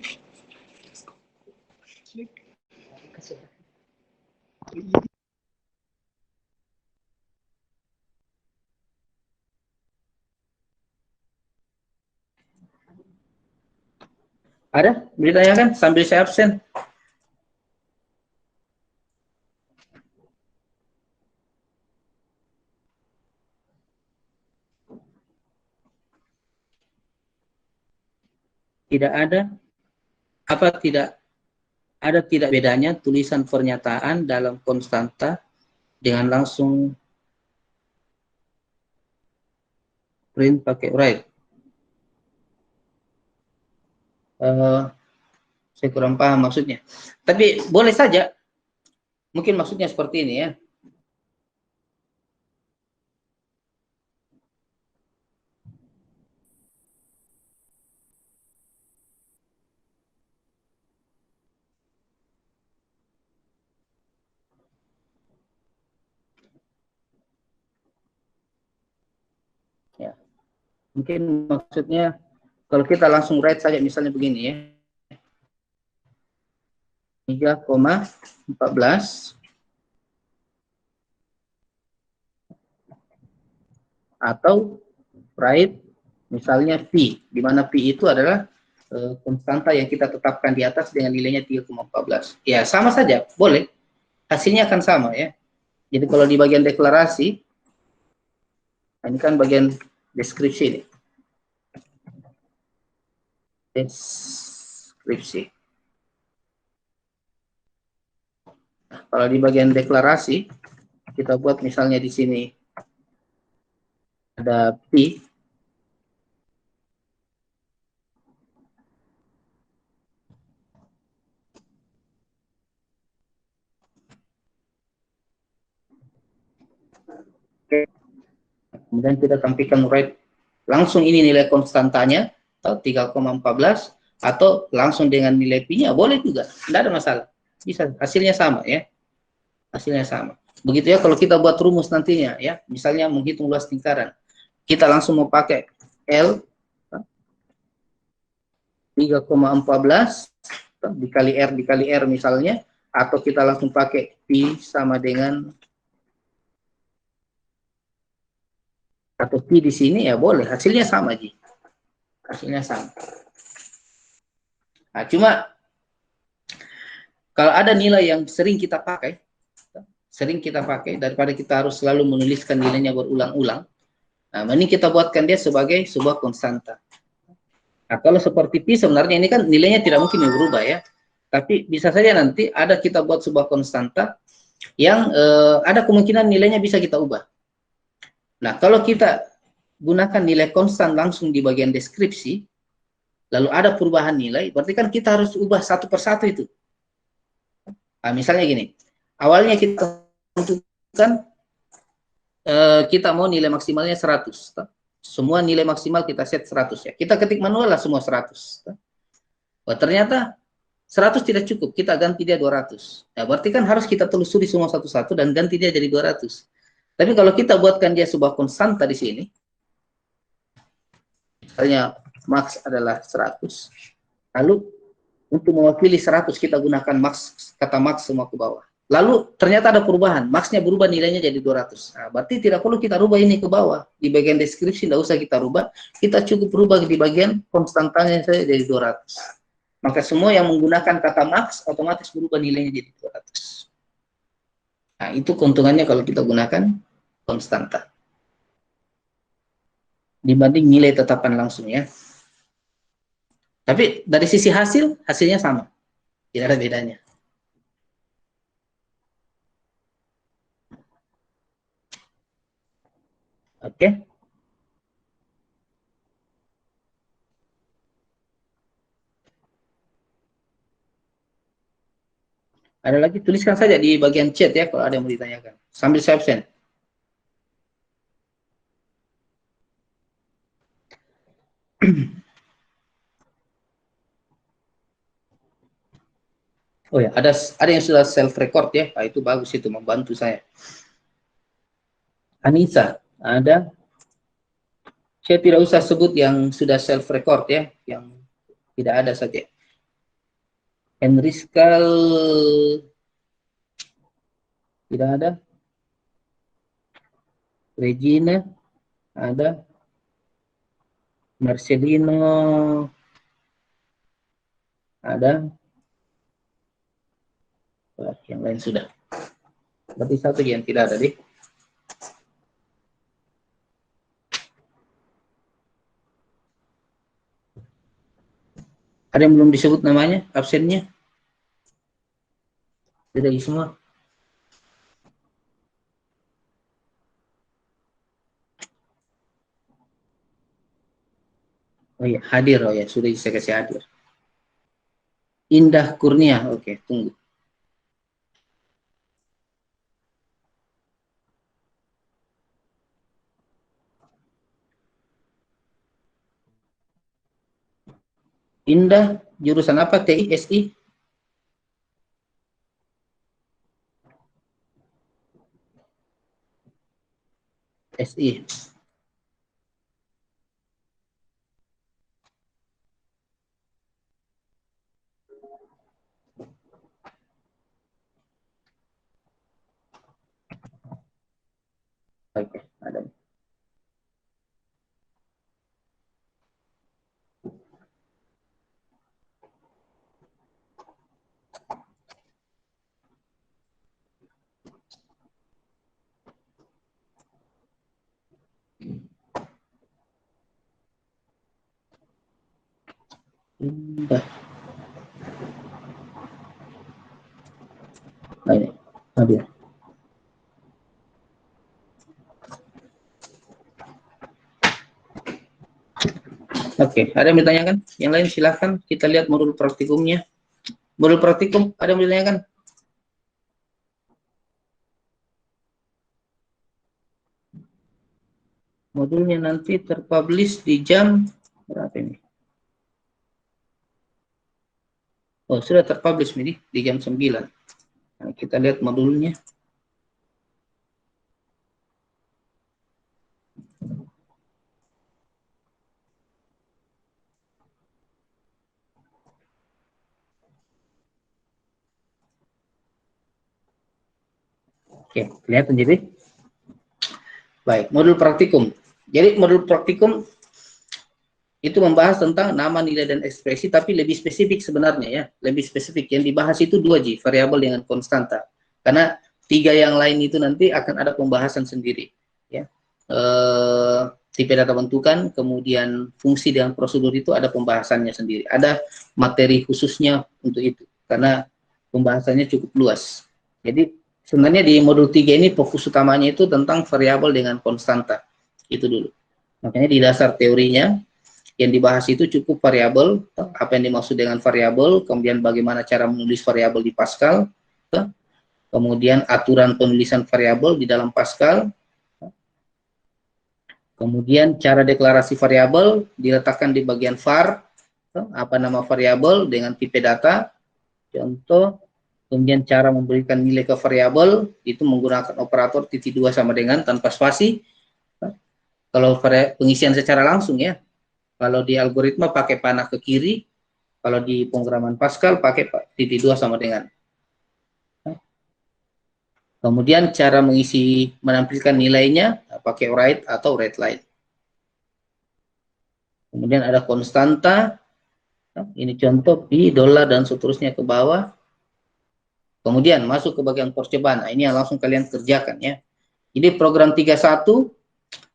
Ada? Ditanyakan sambil saya absen. Tidak ada. Apa tidak ada tidak bedanya tulisan pernyataan dalam konstanta dengan langsung print pakai write? Saya kurang paham maksudnya. Tapi boleh saja. Mungkin maksudnya seperti ini ya. Ya. Mungkin maksudnya kalau kita langsung write saja misalnya begini ya. 3,14 atau write misalnya P, di mana P itu adalah konstanta yang kita tetapkan di atas dengan nilainya 3,14. Ya, sama saja, boleh. Hasilnya akan sama ya. Jadi kalau di bagian deklarasi, ini kan bagian deskripsi nih. Deskripsi. Kalau di bagian deklarasi, kita buat misalnya di sini ada P. Oke. Kemudian kita tampilkan write. Langsung ini nilai konstantanya, atau 3,14, atau langsung dengan nilai P-nya, boleh juga. Tidak ada masalah. Bisa, hasilnya sama ya. Hasilnya sama. Begitu ya kalau kita buat rumus nantinya ya, misalnya menghitung luas lingkaran. Kita langsung mau pakai L 3,14 dikali R misalnya, atau kita langsung pakai P sama dengan atau P di sini ya boleh, hasilnya sama Ji. hasilnya sama. Nah, cuma kalau ada nilai yang sering kita pakai daripada kita harus selalu menuliskan nilainya berulang-ulang, nah mending kita buatkan dia sebagai sebuah konstanta. Nah, kalau seperti pi sebenarnya ini kan nilainya tidak mungkin berubah ya, tapi bisa saja nanti ada kita buat sebuah konstanta yang ada kemungkinan nilainya bisa kita ubah. Nah, kalau kita gunakan nilai konstan langsung di bagian deskripsi, lalu ada perubahan nilai, berarti kan kita harus ubah satu persatu itu. Nah, misalnya gini, awalnya kita tentukan kita mau nilai maksimalnya 100. Semua nilai maksimal kita set 100 ya. Kita ketik manual lah semua 100. Oh, ternyata 100 tidak cukup, kita ganti dia 200. Ya, berarti kan harus kita telusuri semua satu-satu dan ganti dia jadi 200. Tapi kalau kita buatkan dia sebuah konstanta di sini, misalnya max adalah 100, lalu untuk mewakili 100 kita gunakan max, kata max semua ke bawah. Lalu ternyata ada perubahan, maxnya berubah nilainya jadi 200. Nah, berarti tidak perlu kita rubah ini ke bawah. Di bagian deskripsi tidak usah kita rubah, kita cukup rubah di bagian konstantanya saja jadi 200. Maka semua yang menggunakan kata max otomatis berubah nilainya jadi 200. Nah, itu keuntungannya kalau kita gunakan konstanta dibanding nilai tetapan langsung ya. Tapi dari sisi hasilnya sama, tidak ada bedanya. Oke. Ada lagi, tuliskan saja di bagian chat ya kalau ada yang mau ditanyakan. Sambil saya absen. Oh ya, ada yang sudah self record ya. Nah, itu bagus, itu membantu saya. Anissa, ada. Saya tidak usah sebut yang sudah self record ya, yang tidak ada saja. Henriskal tidak ada. Regina ada. Marcelino ada. Wah, yang lain sudah. Berarti satu yang tidak ada deh. Ada yang belum disebut namanya, absennya? Tidak semua. Oh ya, hadir. Oh ya, sudah saya kasih hadir. Indah Kurnia, oke, tunggu. Indah, jurusan apa? TI, SI? SI. Oke, ada. Indah. Nah, ini, hadir. Oke, ada yang ditanyakan? Yang lain silahkan, kita lihat modul praktikumnya. Modul praktikum, ada yang ditanyakan? Modulnya nanti terpublish di jam berapa ini? Oh, sudah terpublish ini di jam 9. Nah, kita lihat modulnya. Oke, kelihatan jadi. Baik, modul praktikum. Jadi modul praktikum itu membahas tentang nama, nilai, dan ekspresi, tapi lebih spesifik sebenarnya ya, lebih spesifik. Yang dibahas itu 2G, variabel dengan konstanta. Karena 3 yang lain itu nanti akan ada pembahasan sendiri. Ya. Tipe data bentukan, kemudian fungsi dengan prosedur itu ada pembahasannya sendiri. Ada materi khususnya untuk itu, karena pembahasannya cukup luas. Jadi sebenarnya di modul 3 ini fokus utamanya itu tentang variabel dengan konstanta. Itu dulu. Makanya di dasar teorinya, yang dibahas itu cukup variabel, apa yang dimaksud dengan variabel, kemudian bagaimana cara menulis variabel di Pascal, kemudian aturan penulisan variabel di dalam Pascal, kemudian cara deklarasi variabel diletakkan di bagian var, apa nama variabel dengan tipe data, contoh, kemudian cara memberikan nilai ke variabel itu menggunakan operator titik 2 sama dengan tanpa spasi. Kalau pengisian secara langsung ya. Kalau di algoritma pakai panah ke kiri, kalau di pemrograman Pascal pakai titik 2 sama dengan. Kemudian cara mengisi, menampilkan nilainya pakai write atau write line. Kemudian ada konstanta, ini contoh pi, dolar, dan seterusnya ke bawah. Kemudian masuk ke bagian percobaan, nah, ini yang langsung kalian kerjakan ya. Jadi program 31,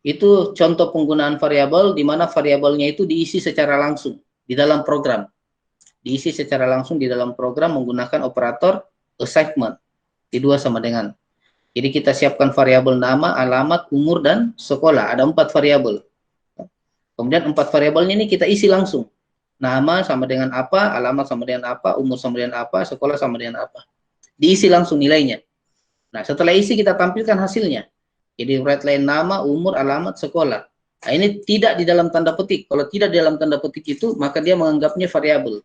itu contoh penggunaan variabel di mana variabelnya itu diisi secara langsung di dalam program. Diisi secara langsung di dalam program menggunakan operator assignment. Di 2 sama dengan. Jadi kita siapkan variabel nama, alamat, umur, dan sekolah. Ada 4 variabel. Kemudian 4 variabelnya ini kita isi langsung. Nama sama dengan apa, alamat sama dengan apa, umur sama dengan apa, sekolah sama dengan apa. Diisi langsung nilainya. Nah, setelah isi kita tampilkan hasilnya. Jadi write line nama, umur, alamat, sekolah. Nah, ini tidak di dalam tanda petik. Kalau tidak di dalam tanda petik itu, maka dia menganggapnya variabel.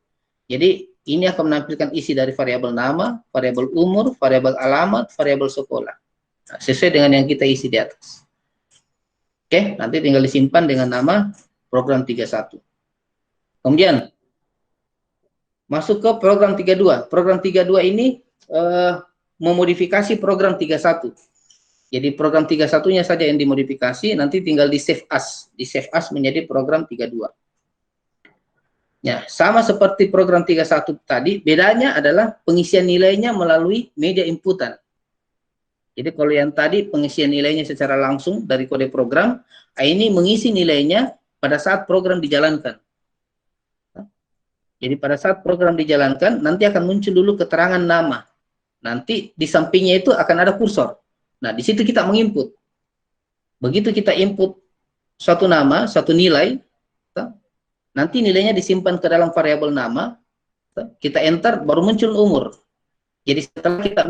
Jadi ini akan menampilkan isi dari variabel nama, variabel umur, variabel alamat, variabel sekolah. Nah, sesuai dengan yang kita isi di atas. Oke, nanti tinggal disimpan dengan nama program 31. Kemudian masuk ke program 32. Program 32 ini memodifikasi program 31. Jadi program 31-nya saja yang dimodifikasi, nanti tinggal di save as. Di save as menjadi program 32. Ya, sama seperti program 31 tadi, bedanya adalah pengisian nilainya melalui media inputan. Jadi kalau yang tadi pengisian nilainya secara langsung dari kode program, ini mengisi nilainya pada saat program dijalankan. Jadi pada saat program dijalankan, nanti akan muncul dulu keterangan nama. Nanti di sampingnya itu akan ada kursor. Nah, di situ kita menginput. Begitu kita input satu nama, satu nilai, nanti nilainya disimpan ke dalam variabel nama, kita enter, baru muncul umur. Jadi setelah kita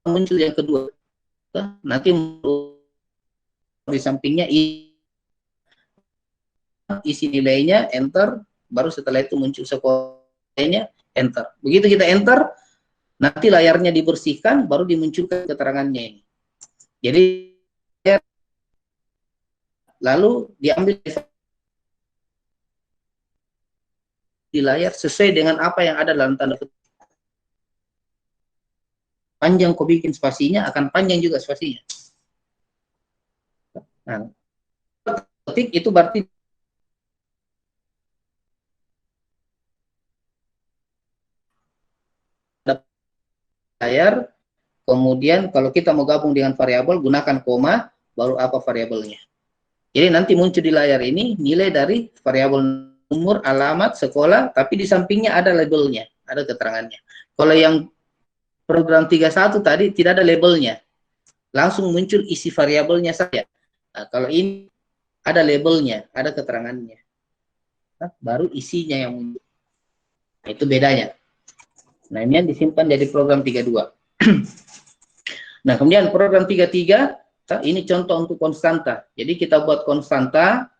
muncul yang kedua, nanti di sampingnya isi nilainya, enter, baru setelah itu muncul sekolahnya, enter. Begitu kita enter, nanti layarnya dibersihkan, baru dimunculkan keterangannya ini. Jadi, lalu diambil di layar sesuai dengan apa yang ada dalam tanda petik. Panjang kau bikin spasinya, akan panjang juga spasinya. Nah, petik itu berarti layar, kemudian kalau kita mau gabung dengan variabel, gunakan koma, baru apa variabelnya. Jadi nanti muncul di layar ini nilai dari variabel umur, alamat, sekolah, tapi di sampingnya ada labelnya, ada keterangannya. Kalau yang program 31 tadi tidak ada labelnya, langsung muncul isi variabelnya saja. Nah, kalau ini ada labelnya, ada keterangannya, nah, baru isinya yang muncul. Nah, itu bedanya. Nah, ini yang disimpan jadi program 32. Nah, kemudian program 33, ini contoh untuk konstanta. Jadi kita buat konstanta,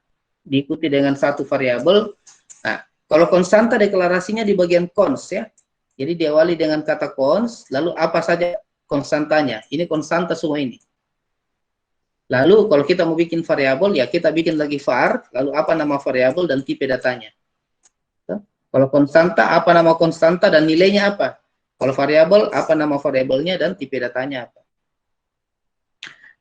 diikuti dengan satu variabel. Nah, kalau konstanta deklarasinya di bagian cons ya. Jadi diawali dengan kata cons, lalu apa saja konstantanya. Ini konstanta semua ini. Lalu kalau kita mau bikin variabel, ya kita bikin lagi var, lalu apa nama variabel dan tipe datanya. Kalau konstanta, apa nama konstanta dan nilainya apa? Kalau variabel, apa nama variabelnya dan tipe datanya apa?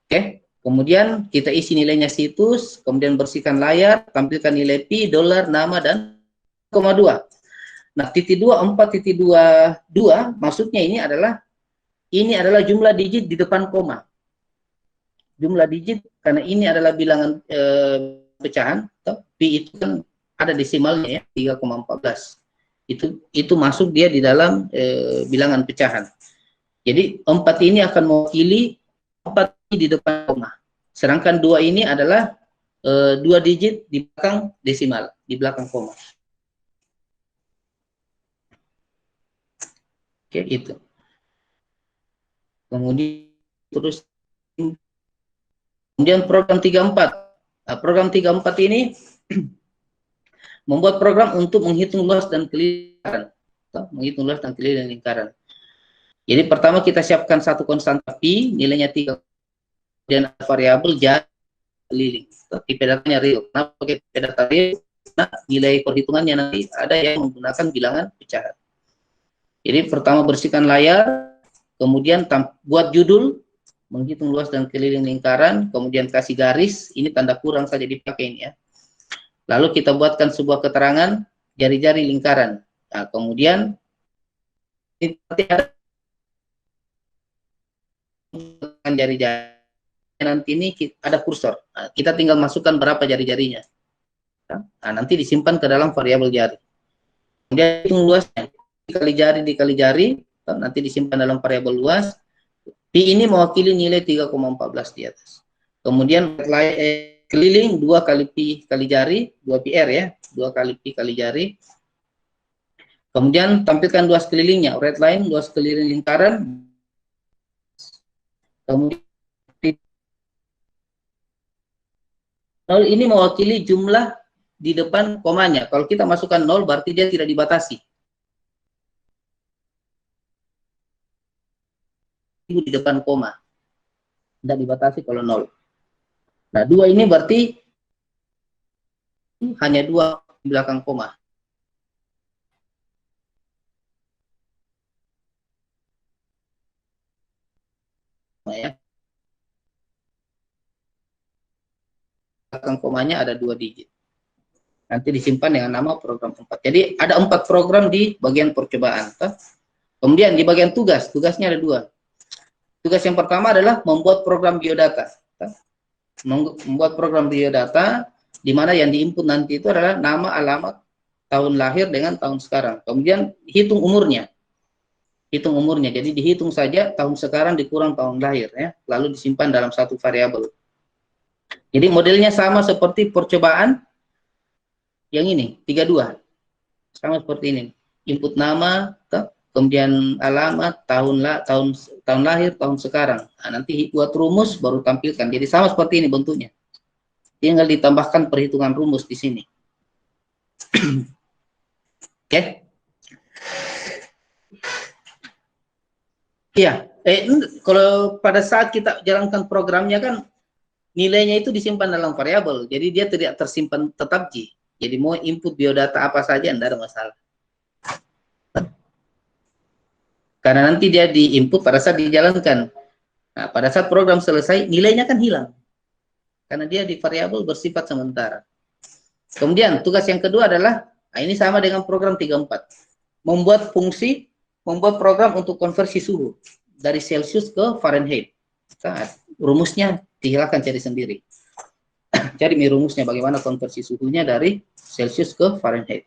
Oke, Kemudian kita isi nilainya situs, kemudian bersihkan layar, tampilkan nilai pi, dolar, nama, dan 2. Nah, titik 24, titik 22, maksudnya ini adalah jumlah digit di depan koma. Jumlah digit, karena ini adalah bilangan pecahan, pi itu kan ada desimalnya ya, 3,14. Itu masuk dia di dalam bilangan pecahan. Jadi 4 ini akan mewakili 4 di depan koma. Sedangkan 2 ini adalah 2 digit di belakang desimal, di belakang koma. Oke, itu. Kemudian program 34. Nah, program 34 ini membuat program untuk menghitung luas dan keliling lingkaran. Jadi pertama kita siapkan satu konstanta pi, nilainya 3, dan variabel jari keliling. Tipe datanya real. Kenapa pakai tipe data real? Nah, nilai perhitungannya nanti ada yang menggunakan bilangan pecahan. Jadi pertama bersihkan layar, kemudian buat judul, menghitung luas dan keliling lingkaran, kemudian kasih garis, ini tanda kurang saja dipakai ini ya. Lalu kita buatkan sebuah keterangan jari-jari lingkaran. Nah, kemudian ini ada jari-jari, nanti ini ada kursor. Nah, kita tinggal masukkan berapa jari-jarinya. Nah, nanti disimpan ke dalam variabel jari. Kemudian hitung luasnya, dikali jari, nanti disimpan dalam variabel luas. Pi ini mewakili nilai 3,14 di atas. Kemudian keliling 2 kali pi kali jari, 2 PR ya, 2 kali pi kali jari. Kemudian tampilkan luas kelilingnya, red line, luas keliling lingkaran. Kemudian 0 ini mewakili jumlah di depan komanya. Kalau kita masukkan 0 berarti dia tidak dibatasi. Di depan koma. Tidak dibatasi kalau 0. Nah, 2 ini berarti hanya 2 di belakang koma. Nah, ya. Belakang komanya ada 2 digit. Nanti disimpan dengan nama program 4. Jadi ada 4 program di bagian percobaan. Kemudian di bagian tugasnya ada 2. Tugas yang pertama adalah membuat program biodata. Membuat program biodata di mana yang diinput nanti itu adalah nama, alamat, tahun lahir dengan tahun sekarang. Kemudian hitung umurnya. Jadi dihitung saja tahun sekarang dikurang tahun lahir ya, lalu disimpan dalam satu variabel. Jadi modelnya sama seperti percobaan yang ini, 32. Sama seperti ini. Input nama, kemudian alamat, tahun lahir, tahun sekarang. Nah, nanti buat rumus baru tampilkan. Jadi sama seperti ini bentuknya. Tinggal ditambahkan perhitungan rumus di sini. Oke. Iya, kalau pada saat kita jalankan programnya kan nilainya itu disimpan dalam variabel, jadi dia tidak tersimpan tetap J. Jadi mau input biodata apa saja tidak ada masalah. Karena nanti dia diinput pada saat dijalankan. Nah, pada saat program selesai, nilainya kan hilang. Karena dia di variabel bersifat sementara. Kemudian tugas yang kedua adalah, nah ini sama dengan program 34. Membuat program untuk konversi suhu dari Celsius ke Fahrenheit. Nah, rumusnya silahkan cari sendiri. Cari rumusnya bagaimana konversi suhunya dari Celsius ke Fahrenheit.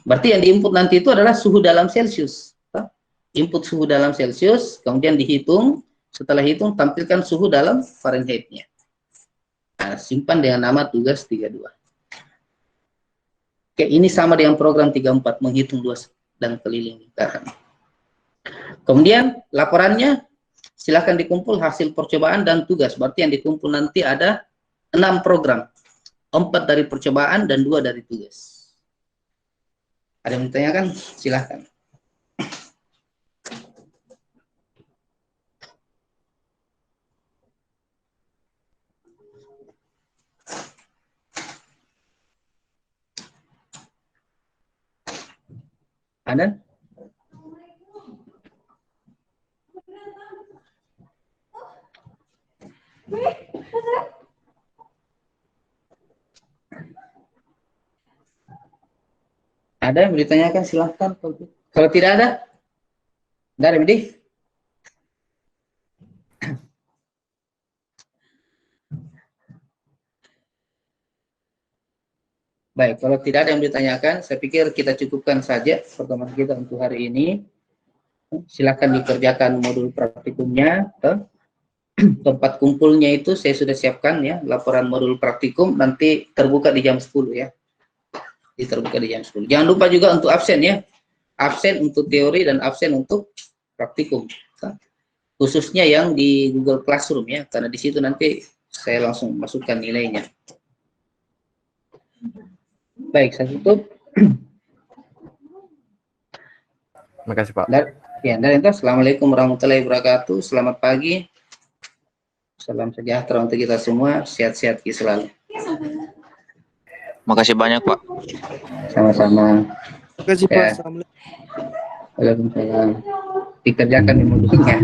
Berarti yang diinput nanti itu adalah suhu dalam Celsius. Input suhu dalam Celsius, kemudian dihitung. Setelah hitung, tampilkan suhu dalam Fahrenheit-nya. Nah, simpan dengan nama tugas 32. Oke, ini sama dengan program 34, menghitung luas dan keliling lingkaran. Kemudian laporannya silakan dikumpul hasil percobaan dan tugas. Berarti yang dikumpul nanti ada 6 program. 4 dari percobaan dan 2 dari tugas. Ada yang ditanyakan? Silakan. Ada? Ada yang ditanyakan silahkan. Kalau tidak ada, nggak ada, Medi. Baik, kalau tidak ada yang ditanyakan, saya pikir kita cukupkan saja pertemuan kita untuk hari ini. Silakan dikerjakan modul praktikumnya. Tempat kumpulnya itu saya sudah siapkan ya, laporan modul praktikum nanti terbuka di jam 10 ya. Terbuka di jam 10. Jangan lupa juga untuk absen ya. Absen untuk teori dan absen untuk praktikum. Khususnya yang di Google Classroom ya, karena di situ nanti saya langsung masukkan nilainya. Baik, saya tutup. Terima kasih, Pak. Dan itu, Assalamualaikum warahmatullahi wabarakatuh. Selamat pagi. Salam sejahtera untuk kita semua. Sehat-sehat selalu. Makasih banyak, Pak. Sama-sama. Terima kasih, Pak. Ya. Assalamualaikum. Waalaikumsalam. Dikerjakan di modulnya.